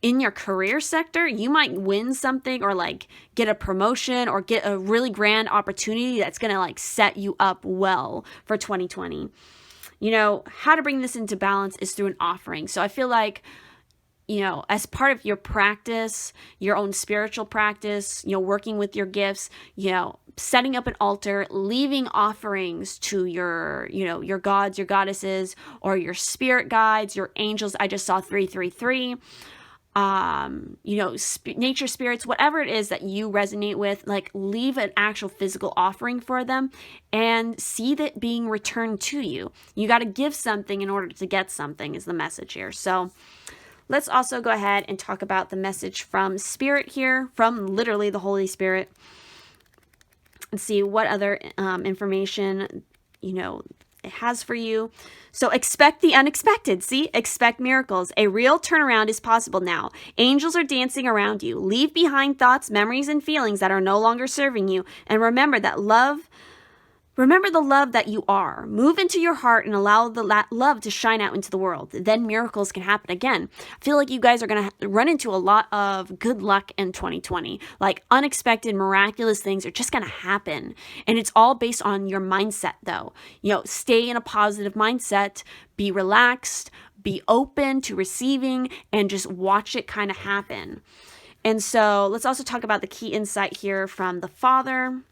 in your career sector, you might win something or like get a promotion or get a really grand opportunity that's going to like set you up well for 2020. You know, how to bring this into balance is through an offering. So I feel like, you know, as part of your practice, your own spiritual practice, you know, working with your gifts, you know, setting up an altar, leaving offerings to your, you know, your gods, your goddesses, or your spirit guides, your angels. I just saw 333. You know, nature spirits, whatever it is that you resonate with, like leave an actual physical offering for them and see that being returned to you. You got to give something in order to get something is the message here. So let's also go ahead and talk about the message from Spirit here, from literally the Holy Spirit, and see what other information, you know, it has for you. So expect the unexpected. See, expect miracles. A real turnaround is possible now. Angels are dancing around you. Leave behind thoughts, memories, and feelings that are no longer serving you. And remember that remember the love that you are. Move into your heart and allow the love to shine out into the world. Then miracles can happen again. I feel like you guys are going to run into a lot of good luck in 2020. Like unexpected, miraculous things are just going to happen. And it's all based on your mindset though. You know, stay in a positive mindset, be relaxed, be open to receiving, and just watch it kind of happen. And so let's also talk about the key insight here from the Father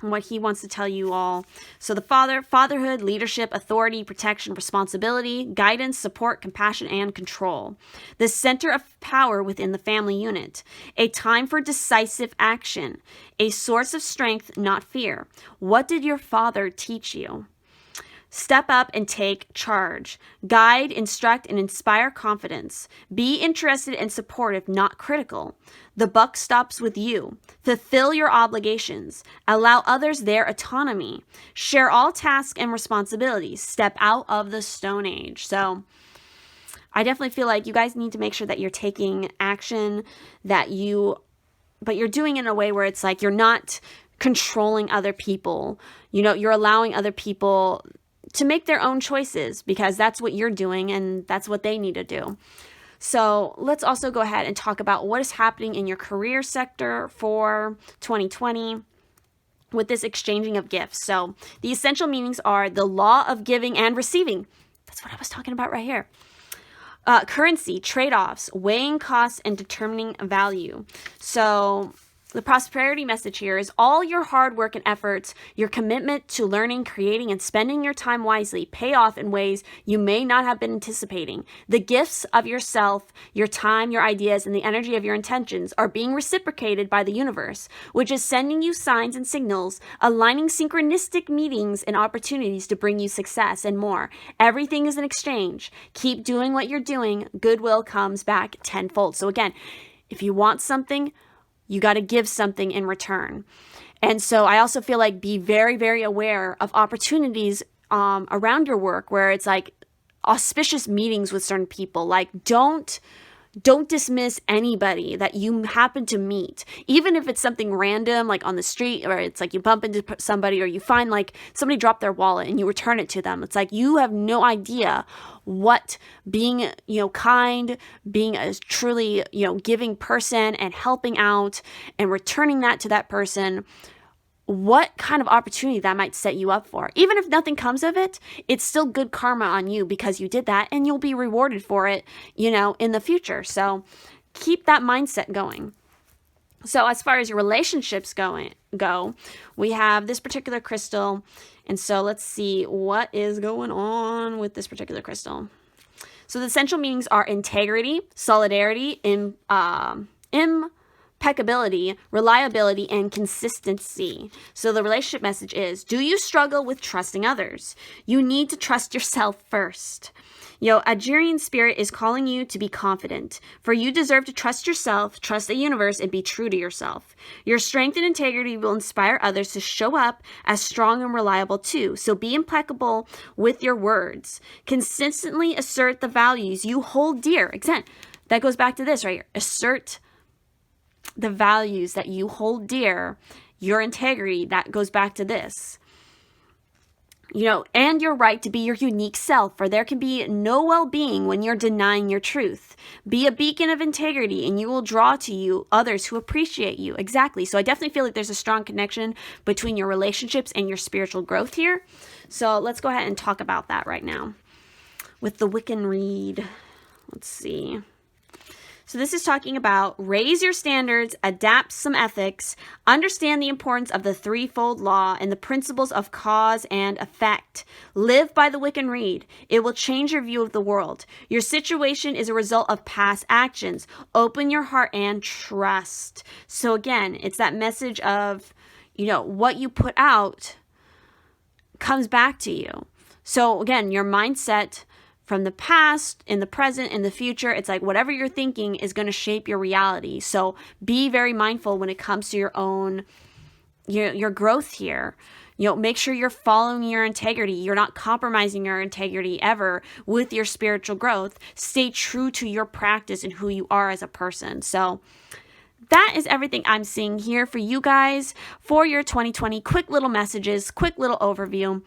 and what he wants to tell you all. So the fatherhood, leadership, authority, protection, responsibility, guidance, support, compassion, and control. The center of power within the family unit. A time for decisive action. A source of strength, not fear. What did your father teach you? Step up and take charge. Guide, instruct, and inspire confidence. Be interested and supportive, not critical. The buck stops with you. Fulfill your obligations. Allow others their autonomy. Share all tasks and responsibilities. Step out of the Stone Age. So I definitely feel like you guys need to make sure that you're taking action, but you're doing it in a way where it's like you're not controlling other people. You know, you're allowing other people to make their own choices because that's what you're doing and that's what they need to do. So let's also go ahead and talk about what is happening in your career sector for 2020 with this exchanging of gifts. So the essential meanings are the law of giving and receiving. That's what I was talking about right here. Currency, trade-offs, weighing costs, and determining value. So the prosperity message here is all your hard work and efforts, your commitment to learning, creating, and spending your time wisely pay off in ways you may not have been anticipating. The gifts of yourself, your time, your ideas, and the energy of your intentions are being reciprocated by the universe, which is sending you signs and signals, aligning synchronistic meetings and opportunities to bring you success and more. Everything is an exchange. Keep doing what you're doing. Goodwill comes back tenfold. So again, if you want something, you got to give something in return. And so I also feel like be very, very aware of opportunities around your work where it's like auspicious meetings with certain people. Like don't dismiss anybody that you happen to meet, even if it's something random, like on the street, or it's like you bump into somebody or you find like somebody dropped their wallet and you return it to them. It's like you have no idea what being, you know, kind, being a truly, you know, giving person and helping out and returning that to that person, what kind of opportunity that might set you up for. Even if nothing comes of it, it's still good karma on you because you did that and you'll be rewarded for it, you know, in the future. So keep that mindset going. So as far as your relationships go, we have this particular crystal. And so let's see what is going on with this particular crystal. So the essential meanings are integrity, solidarity, impeccability, reliability, and consistency. So the relationship message is, do you struggle with trusting others? You need to trust yourself first. Agirian spirit is calling you to be confident, for you deserve to trust yourself, trust the universe, and be true to yourself. Your strength and integrity will inspire others to show up as strong and reliable too, so be impeccable with your words. Consistently assert the values you hold dear. Again, that goes back to this right here. Assert the values that you hold dear, your integrity, that goes back to this. And your right to be your unique self, for there can be no well-being when you're denying your truth. Be a beacon of integrity and you will draw to you others who appreciate you. Exactly. So I definitely feel like there's a strong connection between your relationships and your spiritual growth here. So let's go ahead and talk about that right now with the Wiccan read. Let's see. So this is talking about raise your standards, adapt some ethics, understand the importance of the threefold law and the principles of cause and effect. Live by the Wiccan reed. It will change your view of the world. Your situation is a result of past actions. Open your heart and trust. So again, it's that message of, what you put out comes back to you. So again, your mindset from the past, in the present, in the future, it's like whatever you're thinking is going to shape your reality. So be very mindful when it comes to your own, your growth here. Make sure you're following your integrity. You're not compromising your integrity ever with your spiritual growth. Stay true to your practice and who you are as a person. So that is everything I'm seeing here for you guys for your 2020. Quick little messages, quick little overview.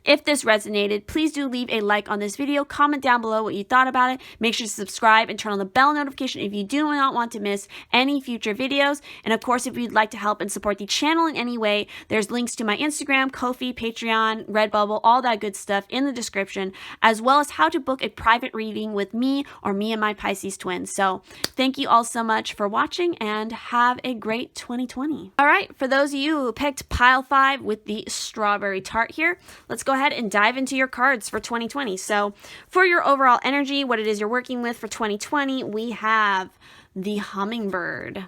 If this resonated, please do leave a like on this video. Comment down below what you thought about it. Make sure to subscribe and turn on the bell notification if you do not want to miss any future videos. And of course, if you'd like to help and support the channel in any way, there's links to my Instagram, Ko-fi, Patreon, Redbubble, all that good stuff in the description, as well as how to book a private reading with me or me and my Pisces-Twin. So thank you all so much for watching and have a great 2020. All right, for those of you who picked pile 5 with the strawberry tart here, let's go ahead and dive into your cards for 2020. So for your overall energy, what it is you're working with for 2020, we have the hummingbird.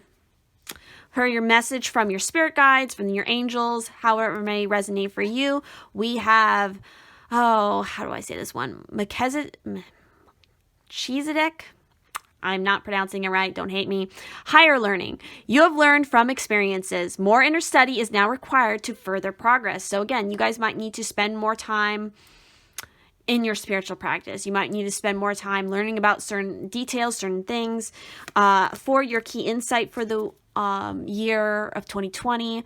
For your message from your spirit guides, from your angels, however it may resonate for you, we have, how do I say this one? Melchizedek. I'm not pronouncing it right. Don't hate me. Higher learning. You have learned from experiences. More inner study is now required to further progress. So again, you guys might need to spend more time in your spiritual practice. You might need to spend more time learning about certain details, certain things. For your key insight for the year of 2020,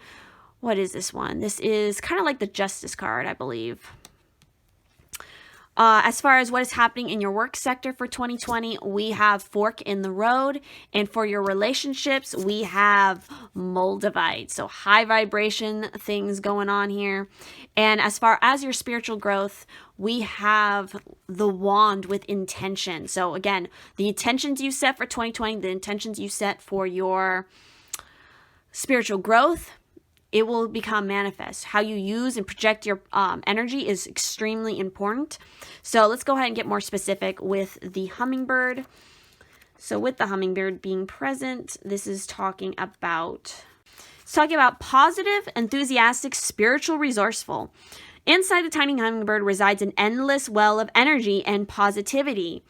what is this one? This is kind of like the Justice card, I believe. As far as what is happening in your work sector for 2020, we have fork in the road. And for your relationships, we have Moldavite. So high vibration things going on here. And as far as your spiritual growth, we have the wand with intention. So again, the intentions you set for 2020, the intentions you set for your spiritual growth, it will become manifest. How you use and project your energy is extremely important. So let's go ahead and get more specific with the hummingbird. So with the hummingbird being present, this is talking about positive, enthusiastic, spiritual, resourceful. Inside the tiny hummingbird resides an endless well of energy and positivity.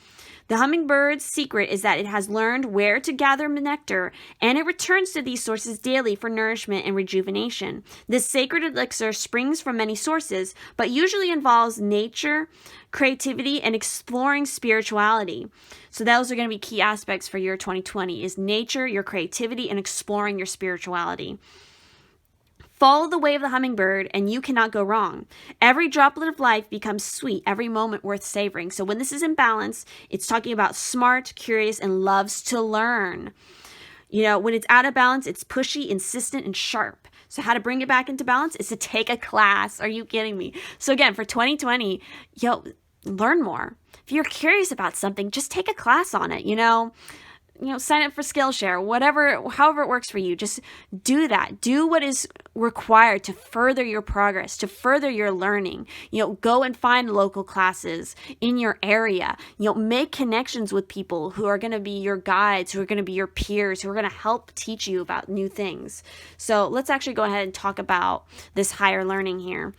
The hummingbird's secret is that it has learned where to gather nectar, and it returns to these sources daily for nourishment and rejuvenation. This sacred elixir springs from many sources, but usually involves nature, creativity, and exploring spirituality. So those are going to be key aspects for your 2020 is nature, your creativity, and exploring your spirituality. Follow the way of the hummingbird and you cannot go wrong. Every droplet of life becomes sweet, every moment worth savoring. So when this is in balance, it's talking about smart, curious, and loves to learn. When it's out of balance, it's pushy, insistent, and sharp. So how to bring it back into balance is to take a class. Are you kidding me? So again, for 2020, learn more. If you're curious about something, just take a class on it, sign up for Skillshare, whatever, however it works for you. Just do that. Do what is required to further your progress, to further your learning. Go and find local classes in your area. Make connections with people who are going to be your guides, who are going to be your peers, who are going to help teach you about new things. So let's actually go ahead and talk about this higher learning here.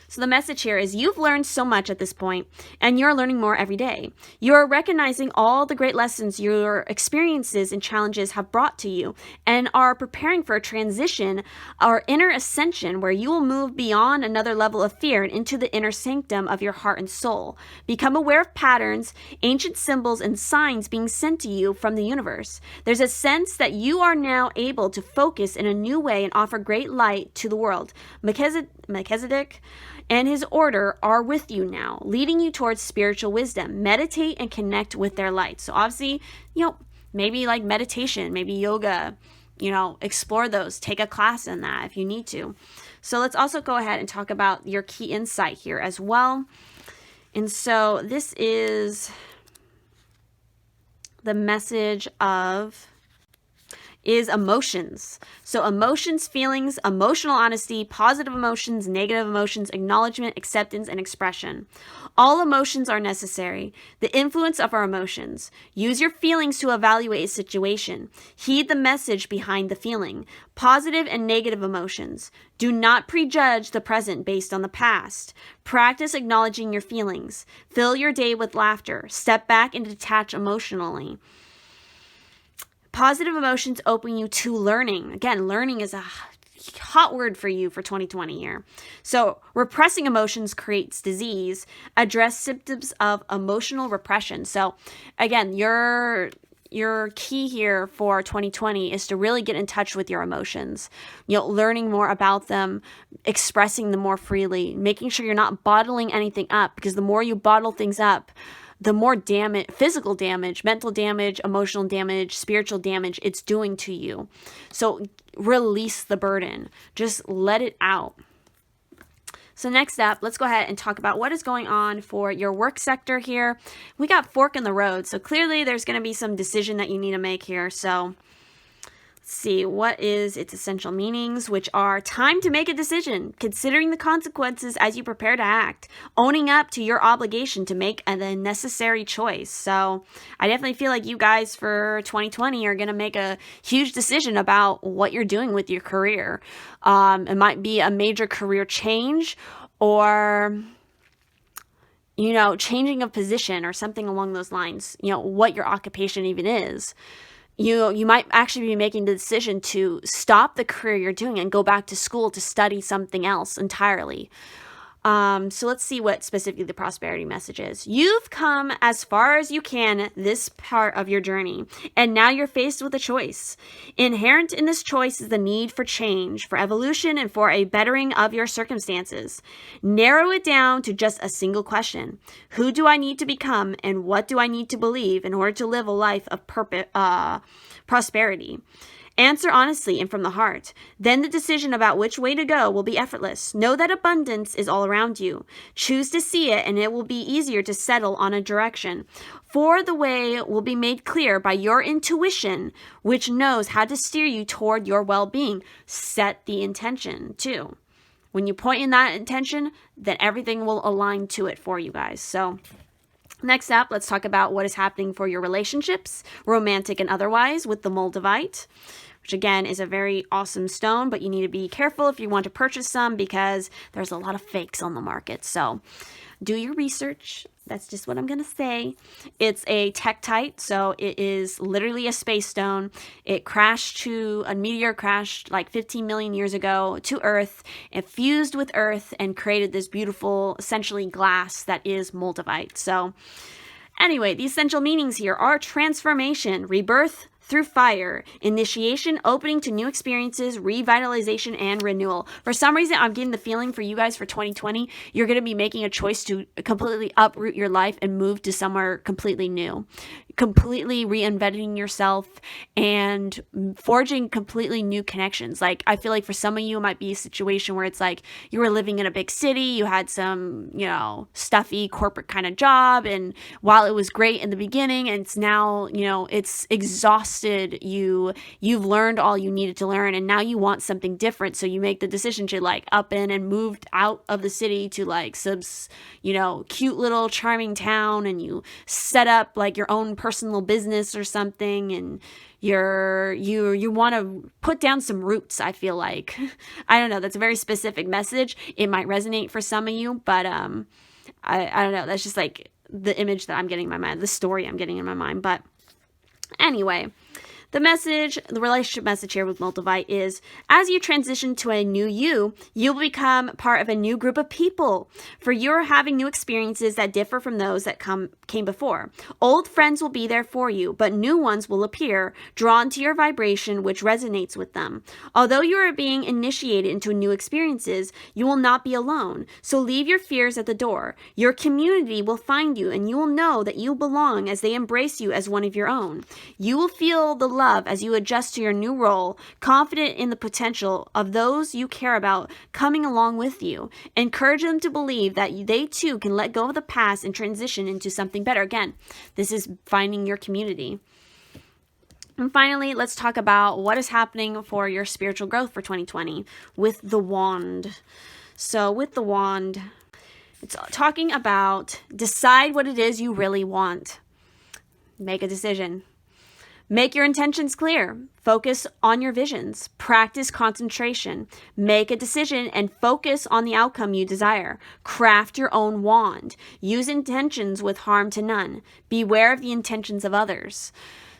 So the message here is you've learned so much at this point, and you're learning more every day. You're recognizing all the great lessons your experiences and challenges have brought to you, and are preparing for a transition or inner ascension where you will move beyond another level of fear and into the inner sanctum of your heart and soul. Become aware of patterns, ancient symbols, and signs being sent to you from the universe. There's a sense that you are now able to focus in a new way and offer great light to the world. Melchizedek and his order are with you now, leading you towards spiritual wisdom. Meditate and connect with their light. So obviously, maybe like meditation, maybe yoga, explore those. Take a class in that if you need to. So let's also go ahead and talk about your key insight here as well. And so this is the message is emotions. So emotions, feelings, emotional honesty, positive emotions, negative emotions, acknowledgement, acceptance, and expression. All emotions are necessary. The influence of our emotions. Use your feelings to evaluate a situation. Heed the message behind the feeling. Positive and negative emotions. Do not prejudge the present based on the past. Practice acknowledging your feelings. Fill your day with laughter. Step back and detach emotionally. Positive emotions open you to learning. Again, learning is a hot word for you for 2020 here. So repressing emotions creates disease. Address symptoms of emotional repression. So again, your key here for 2020 is to really get in touch with your emotions, learning more about them, expressing them more freely, making sure you're not bottling anything up, because the more you bottle things up, the more damage, physical damage, mental damage, emotional damage, spiritual damage it's doing to you. So release the burden. Just let it out. So next up, let's go ahead and talk about what is going on for your work sector here. We got fork in the road. So clearly there's going to be some decision that you need to make here. So let's see, what is its essential meanings, which are time to make a decision, considering the consequences as you prepare to act, owning up to your obligation to make a necessary choice. So I definitely feel like you guys for 2020 are going to make a huge decision about what you're doing with your career. It might be a major career change, or changing of position or something along those lines, what your occupation even is. You might actually be making the decision to stop the career you're doing and go back to school to study something else entirely. So let's see what specifically the prosperity message is. You've come as far as you can this part of your journey, and now you're faced with a choice. Inherent in this choice is the need for change, for evolution, and for a bettering of your circumstances. Narrow it down to just a single question. Who do I need to become, and what do I need to believe in order to live a life of prosperity? Answer honestly and from the heart. Then the decision about which way to go will be effortless. Know that abundance is all around you. Choose to see it, and it will be easier to settle on a direction. For the way will be made clear by your intuition, which knows how to steer you toward your well-being. Set the intention, too. When you point in that intention, then everything will align to it for you guys. So next up, let's talk about what is happening for your relationships, romantic and otherwise, with the Moldavite, which again is a very awesome stone, but you need to be careful if you want to purchase some because there's a lot of fakes on the market. So do your research. That's just what I'm going to say. It's a tektite, so it is literally a space stone. A meteor crashed like 15 million years ago to Earth. It fused with Earth and created this beautiful, essentially glass that is Moldavite. So anyway, the essential meanings here are transformation, rebirth through fire, initiation, opening to new experiences, revitalization, and renewal. For some reason, I'm getting the feeling for you guys for 2020, you're going to be making a choice to completely uproot your life and move to somewhere completely new. completely reinventing yourself and forging completely new connections. Like, I feel like for some of you, it might be a situation where it's like you were living in a big city, you had some, you know, stuffy corporate kind of job, and while it was great in the beginning, and it's now, you know, it's exhausted you've learned all you needed to learn, and now you want something different, so you make the decision to like up in and moved out of the city to like some, you know, cute little charming town, and you set up like your own personal business or something, and you want to put down some roots. I feel like I don't know, that's a very specific message. It might resonate for some of you, but I don't know, that's just like the image that I'm getting in my mind, the story I'm getting in my mind. But anyway, the relationship message here with Multivite is, as you transition to a new you will become part of a new group of people. For you're having new experiences that differ from those that came before. Old friends will be there for you, but new ones will appear, drawn to your vibration, which resonates with them. Although you are being initiated into new experiences, you will not be alone. So leave your fears at the door. Your community will find you, and you will know that you belong as they embrace you as one of your own. You will feel the love as you adjust to your new role, confident in the potential of those you care about coming along with you. Encourage them to believe that they too can let go of the past and transition into something better. Again, this is finding your community. And finally, let's talk about what is happening for your spiritual growth for 2020 with the wand. So with the wand, it's talking about decide what it is you really want. Make a decision. Make your intentions clear. Focus on your visions. Practice concentration. Make a decision and focus on the outcome you desire. Craft your own wand. Use intentions with harm to none. Beware of the intentions of others.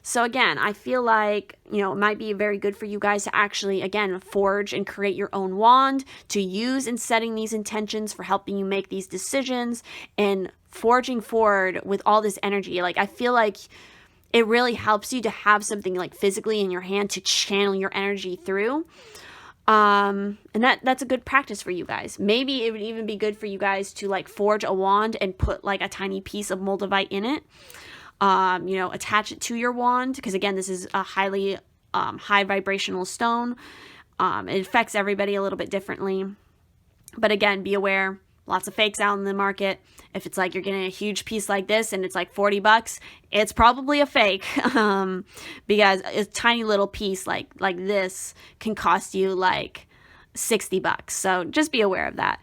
So again, I feel like, you know, it might be very good for you guys to actually, again, forge and create your own wand to use in setting these intentions for helping you make these decisions and forging forward with all this energy. Like, I feel like it really helps you to have something like physically in your hand to channel your energy through. And that's a good practice for you guys. Maybe it would even be good for you guys to like forge a wand and put like a tiny piece of Moldavite in it. You know, attach it to your wand, because again, this is a highly high vibrational stone. It affects everybody a little bit differently. But again, be aware. Lots of fakes out in the market. If it's like you're getting a huge piece like this and it's like $40, it's probably a fake, because a tiny little piece like this can cost you like $60. So just be aware of that.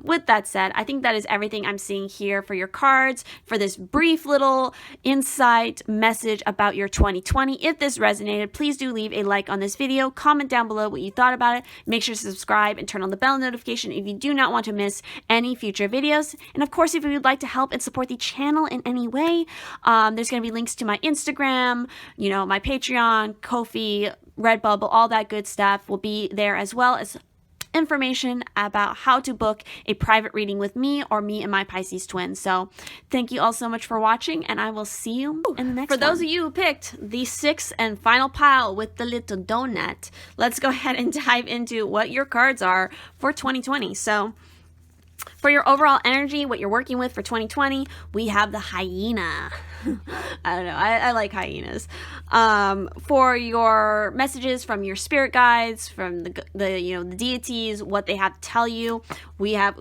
With that said, I think that is everything I'm seeing here for your cards for this brief little insight message about your 2020. If this resonated, please do leave a like on this video. Comment down below what you thought about it. Make sure to subscribe and turn on the bell notification if you do not want to miss any future videos. And of course, if you would like to help and support the channel in any way, there's going to be links to my Instagram, you know, my Patreon, Ko-fi, Redbubble, all that good stuff will be there, as well as information about how to book a private reading with me or me and my Pisces-Twin. So thank you all so much for watching, and I will see you in the next one. For those of you who picked the sixth and final pile with the little donut, let's go ahead and dive into what your cards are for 2020. So for your overall energy, what you're working with for 2020, we have the hyena. I don't know. I like hyenas. For your messages from your spirit guides, from the you know, the deities, what they have to tell you, we have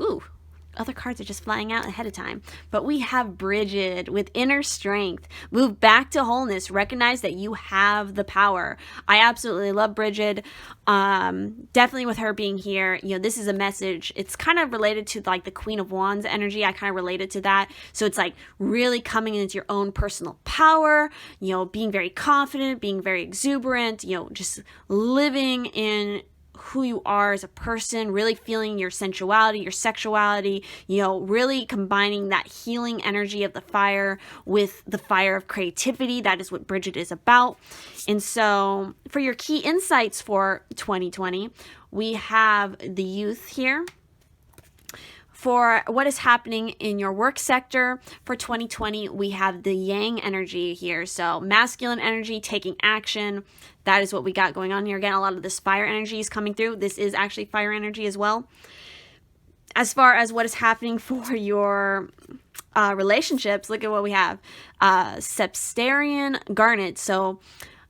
other cards are just flying out ahead of time. But we have Bridget with inner strength. Move back to wholeness. Recognize that you have the power. I absolutely love Bridget. Definitely with her being here, you know, this is a message. It's kind of related to like the Queen of Wands energy. I kind of related to that. So it's like really coming into your own personal power, you know, being very confident, being very exuberant, you know, just living in who you are as a person, really feeling your sensuality, your sexuality, you know, really combining that healing energy of the fire with the fire of creativity. That is what Bridget is about. And so for your key insights for 2020, we have the youth here. For what is happening in your work sector for 2020, we have the yang energy here. So masculine energy, taking action. That is what we got going on here. Again, a lot of this fire energy is coming through. This is actually fire energy as well. As far as what is happening for your relationships, look at what we have. Sepstarian garnet. So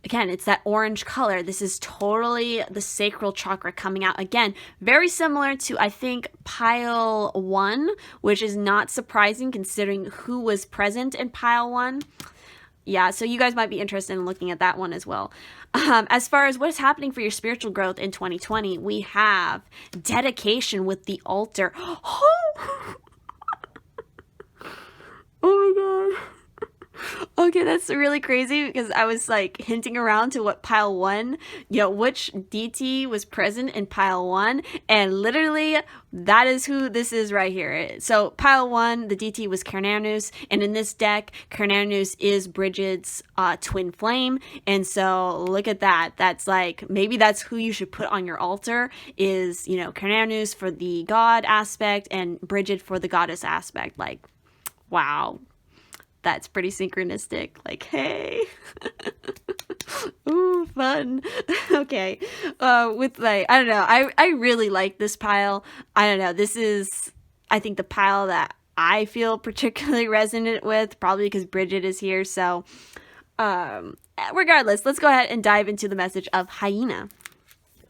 again, it's that orange color. This is totally the sacral chakra coming out. Again, very similar to, I think, pile 1, which is not surprising considering who was present in pile 1. Yeah, so you guys might be interested in looking at that one as well. As far as what's happening for your spiritual growth in 2020, we have dedication with the altar. Oh my god. Okay, that's really crazy because I was like hinting around to what pile 1, which deity was present in pile 1, and literally that is who this is right here. So pile 1, the deity was Cernunnos, and in this deck, Cernunnos is Bridget's twin flame, and so look at that. That's like, maybe that's who you should put on your altar is, Cernunnos for the god aspect and Bridget for the goddess aspect. Like, wow. That's pretty synchronistic. Like, hey. Ooh, fun. Okay. With like, I don't know. I really like this pile. I don't know. This is, I think, the pile that I feel particularly resonant with, probably because Bridget is here. So, regardless, let's go ahead and dive into the message of hyena.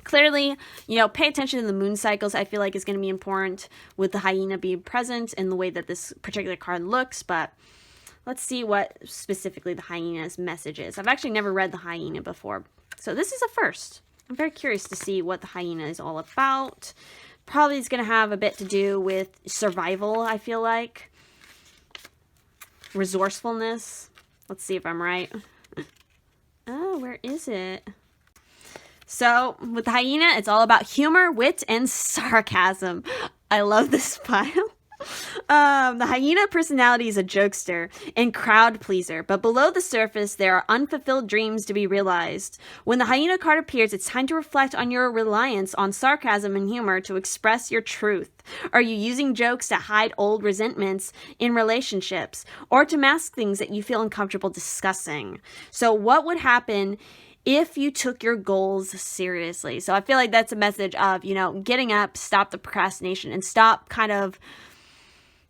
Clearly, pay attention to the moon cycles. I feel like is going to be important with the hyena being present in the way that this particular card looks, but let's see what specifically the hyena's message is. I've actually never read the hyena before, so this is a first. I'm very curious to see what the hyena is all about. Probably is going to have a bit to do with survival, I feel like. Resourcefulness. Let's see if I'm right. Oh, where is it? So, with the hyena, it's all about humor, wit, and sarcasm. I love this pile. The hyena personality is a jokester and crowd pleaser, but below the surface there are unfulfilled dreams to be realized. When the hyena card appears, it's time to reflect on your reliance on sarcasm and humor to express your truth. Are you using jokes to hide old resentments in relationships or to mask things that you feel uncomfortable discussing? So what would happen if you took your goals seriously? So I feel like that's a message of, getting up, stop the procrastination, and stop kind of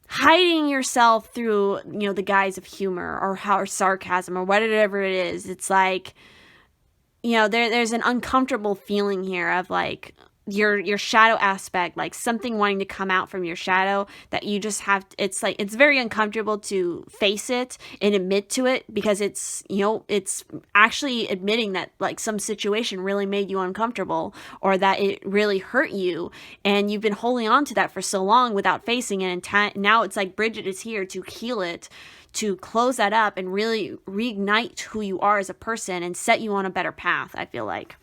hiding yourself through, the guise of humor or sarcasm or whatever it is. It's like, there's an uncomfortable feeling here of like your shadow aspect, like something wanting to come out from your shadow that you just have. It's like, it's very uncomfortable to face it and admit to it because it's, it's actually admitting that like some situation really made you uncomfortable or that it really hurt you. And you've been holding on to that for so long without facing it. And now it's like Bridget is here to heal it, to close that up and really reignite who you are as a person and set you on a better path, I feel like.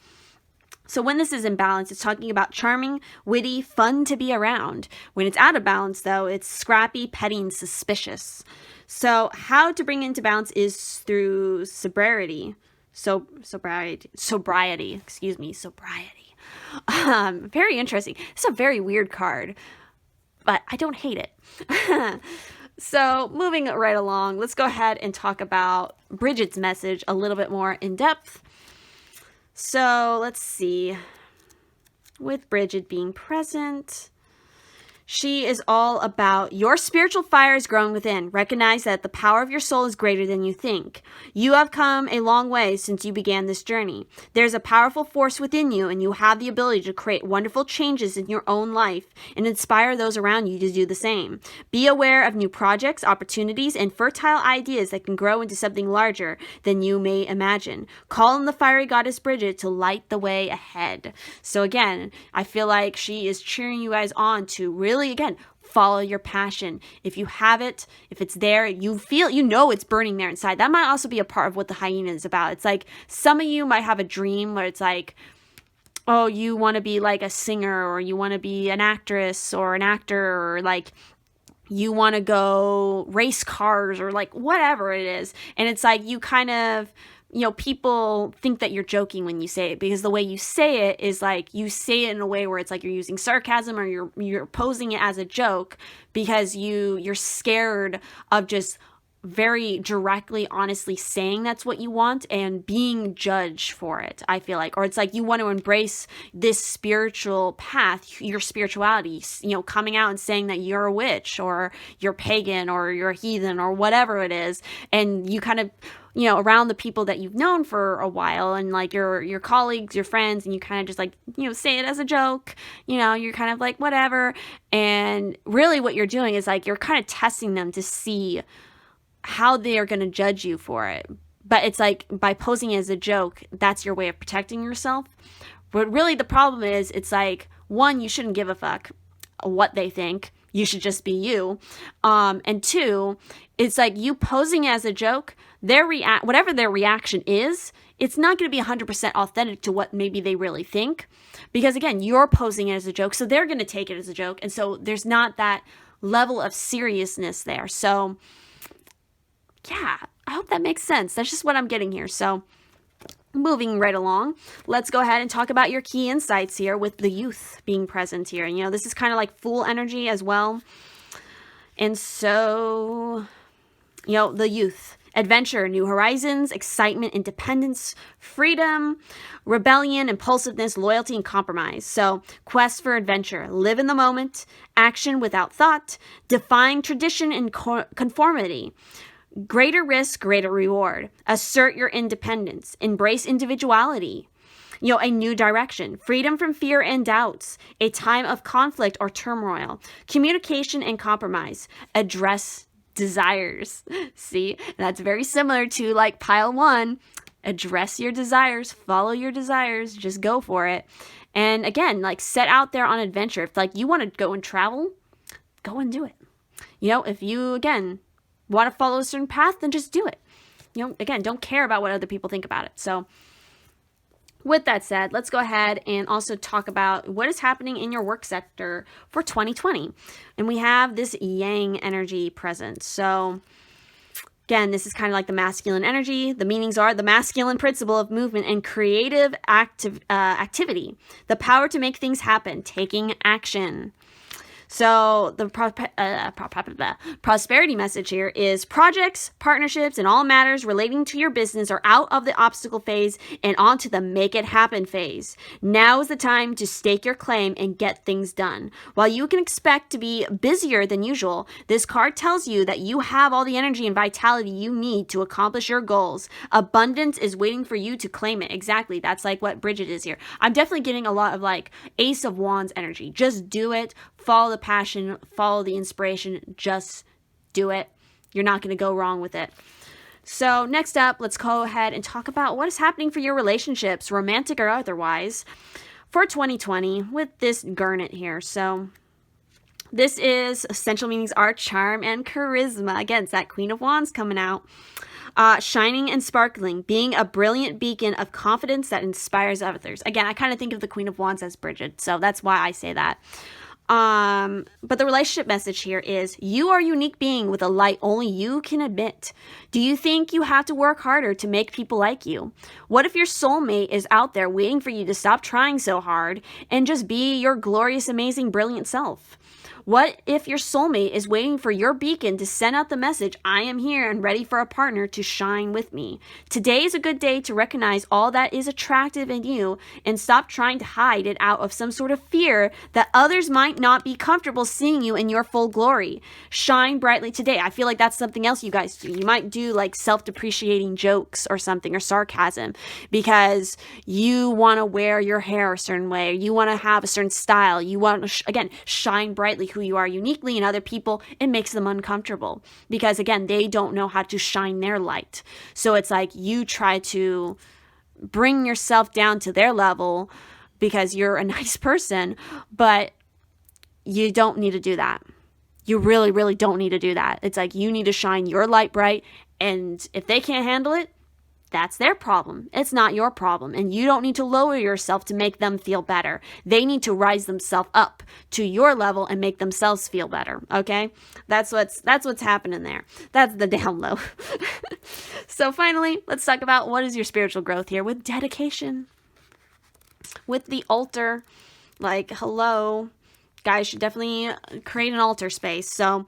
So when this is in balance, it's talking about charming, witty, fun to be around. When it's out of balance, though, it's scrappy, petty, and suspicious. So how to bring it into balance is through sobriety. Sobriety. Very interesting. It's a very weird card, but I don't hate it. So moving right along, let's go ahead and talk about Bridget's message a little bit more in depth. So let's see, with Bridget being present, she is all about your spiritual fire is growing within. Recognize that the power of your soul is greater than you think. You have come a long way since you began this journey. There's a powerful force within you, and you have the ability to create wonderful changes in your own life and inspire those around you to do the same. Be aware of new projects, opportunities, and fertile ideas that can grow into something larger than you may imagine. Call on the fiery goddess Bridget to light the way ahead. So again, I feel like she is cheering you guys on to really, again, follow your passion. If you have it, if it's there, you feel, it's burning there inside. That might also be a part of what the hyena is about. It's like some of you might have a dream where it's like, oh, you want to be like a singer, or you want to be an actress or an actor, or like you want to go race cars, or like whatever it is. And it's like you kind of, people think that you're joking when you say it, because the way you say it is like you say it in a way where it's like you're using sarcasm, or you're posing it as a joke because you're scared of just very directly, honestly saying that's what you want and being judged for it, I feel like. Or it's like you want to embrace this spiritual path, your spirituality, coming out and saying that you're a witch or you're pagan or you're a heathen or whatever it is. And you kind of, around the people that you've known for a while and like your colleagues, your friends, and you kind of just like, say it as a joke, you're kind of like, whatever. And really what you're doing is like, you're kind of testing them to see how they are going to judge you for it. But it's like by posing it as a joke, that's your way of protecting yourself. But really the problem is, it's like, one, you shouldn't give a fuck what they think. You should just be you. And two, it's like you posing as a joke, whatever their reaction is, it's not going to be 100% authentic to what maybe they really think. Because again, you're posing it as a joke, so they're going to take it as a joke. And so there's not that level of seriousness there. So yeah, I hope that makes sense. That's just what I'm getting here. So moving right along, let's go ahead and talk about your key insights here with the youth being present here. And, this is kind of like Fool energy as well. And so, the youth. Adventure, new horizons, excitement, independence, freedom, rebellion, impulsiveness, loyalty, and compromise. So, quest for adventure, live in the moment, action without thought, defying tradition and conformity. Greater risk, greater reward. Assert your independence. Embrace individuality. A new direction. Freedom from fear and doubts. A time of conflict or turmoil. Communication and compromise. Address desires. See, that's very similar to like pile 1. Address your desires. Follow your desires. Just go for it. And again, like set out there on adventure. If like you want to go and travel, go and do it. If you, again, want to follow a certain path, then just do it. Again, don't care about what other people think about it. So with that said, let's go ahead and also talk about what is happening in your work sector for 2020. And we have this yang energy present. So again, this is kind of like the masculine energy. The meanings are the masculine principle of movement and creative activity, the power to make things happen, taking action. So the prosperity message here is projects, partnerships, and all matters relating to your business are out of the obstacle phase and onto the make it happen phase. Now is the time to stake your claim and get things done. While you can expect to be busier than usual, this card tells you that you have all the energy and vitality you need to accomplish your goals. Abundance is waiting for you to claim it. Exactly. That's like what Bridget is here. I'm definitely getting a lot of like Ace of Wands energy. Just do it. Follow the passion, follow the inspiration, just do it. You're not going to go wrong with it. So next up, let's go ahead and talk about what is happening for your relationships, romantic or otherwise, for 2020 with this garnet here. So this is essential meanings are charm and charisma. Again, it's that Queen of Wands coming out. Shining and sparkling, being a brilliant beacon of confidence that inspires others. Again, I kind of think of the Queen of Wands as Bridget, so that's why I say that. But the relationship message here is you are a unique being with a light only you can admit. Do you think you have to work harder to make people like you? What if your soulmate is out there waiting for you to stop trying so hard and just be your glorious, amazing, brilliant self? What if your soulmate is waiting for your beacon to send out the message, I am here and ready for a partner to shine with me? Today is a good day to recognize all that is attractive in you and stop trying to hide it out of some sort of fear that others might not be comfortable seeing you in your full glory. Shine brightly today. I feel like that's something else you guys do. You might do like self-depreciating jokes or something, or sarcasm, because you want to wear your hair a certain way, or you want to have a certain style. You want to, again, shine brightly who you are uniquely, and other people, it makes them uncomfortable because again, they don't know how to shine their light. So it's like you try to bring yourself down to their level because you're a nice person, but you don't need to do that. You really, really don't need to do that. It's like you need to shine your light bright, and if they can't handle it, that's their problem. It's not your problem. And you don't need to lower yourself to make them feel better. They need to rise themselves up to your level and make themselves feel better. Okay? That's what's happening there. That's the down low. So finally, let's talk about what is your spiritual growth here with dedication. With the altar, like, hello. guys should definitely create an altar space. So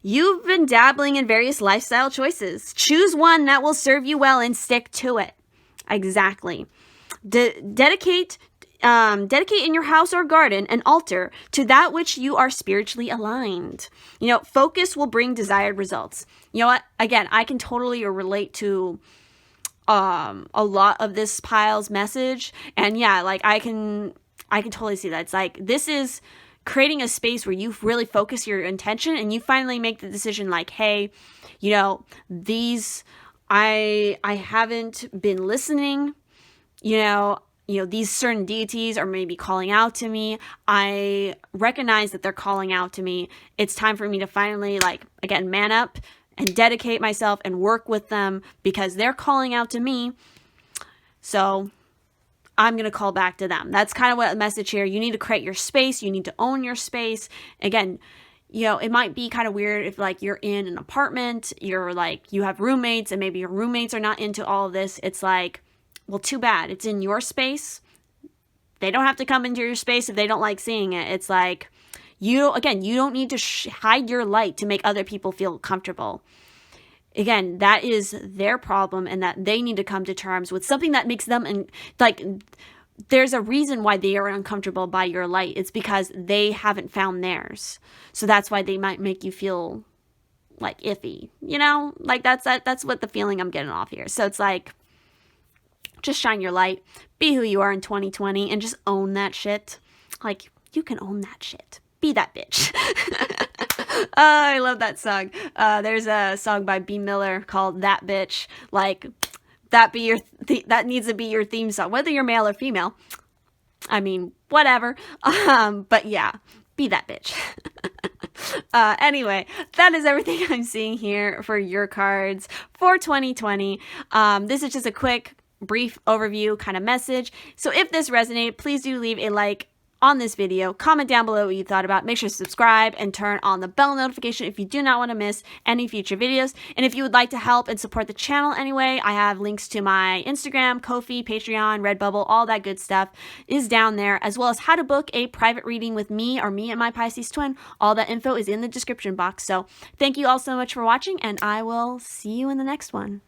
you've been dabbling in various lifestyle choices. Choose one that will serve you well and stick to it. Exactly. Dedicate in your house or garden an altar to that which you are spiritually aligned. You know, focus will bring desired results. You know what? Again, I can totally relate to a lot of this pile's message, and yeah, like I can totally see that. It's like, this is creating a space where you really focus your intention and you finally make the decision like, hey, you know, I haven't been listening, you know, these certain deities are maybe calling out to me. I recognize that they're calling out to me. It's time for me to finally, like, again, man up and dedicate myself and work with them because they're calling out to me. So I'm going to call back to them. That's kind of what the message here. You need to create your space. You need to own your space. Again, you know, it might be kind of weird if like you're in an apartment, you're like, you have roommates and maybe your roommates are not into all of this. It's like, well, too bad. It's in your space. They don't have to come into your space if they don't like seeing it. It's like, you don't need to hide your light to make other people feel comfortable. Again, that is their problem, and that they need to come to terms with something that makes them, like, there's a reason why they are uncomfortable by your light. It's because they haven't found theirs. So that's why they might make you feel like iffy, you know, like that's what the feeling I'm getting off here. So it's like, just shine your light, be who you are in 2020, and just own that shit. Like, you can own that shit. Be that bitch. I love that song. There's a song by B. Miller called That Bitch. Like, that needs to be your theme song, whether you're male or female. I mean, whatever. But yeah, be that bitch. Anyway, that is everything I'm seeing here for your cards for 2020. This is just a quick, brief overview kind of message. So if this resonated, please do leave a like on this video, comment down below what you thought about, make sure to subscribe and turn on the bell notification if you do not want to miss any future videos. And if you would like to help and support the channel anyway, I have links to my Instagram, Ko-fi, Patreon, Redbubble, all that good stuff is down there, as well as how to book a private reading with me or me and my Pisces-Twin. All that info is in the description box. So thank you all so much for watching, and I will see you in the next one.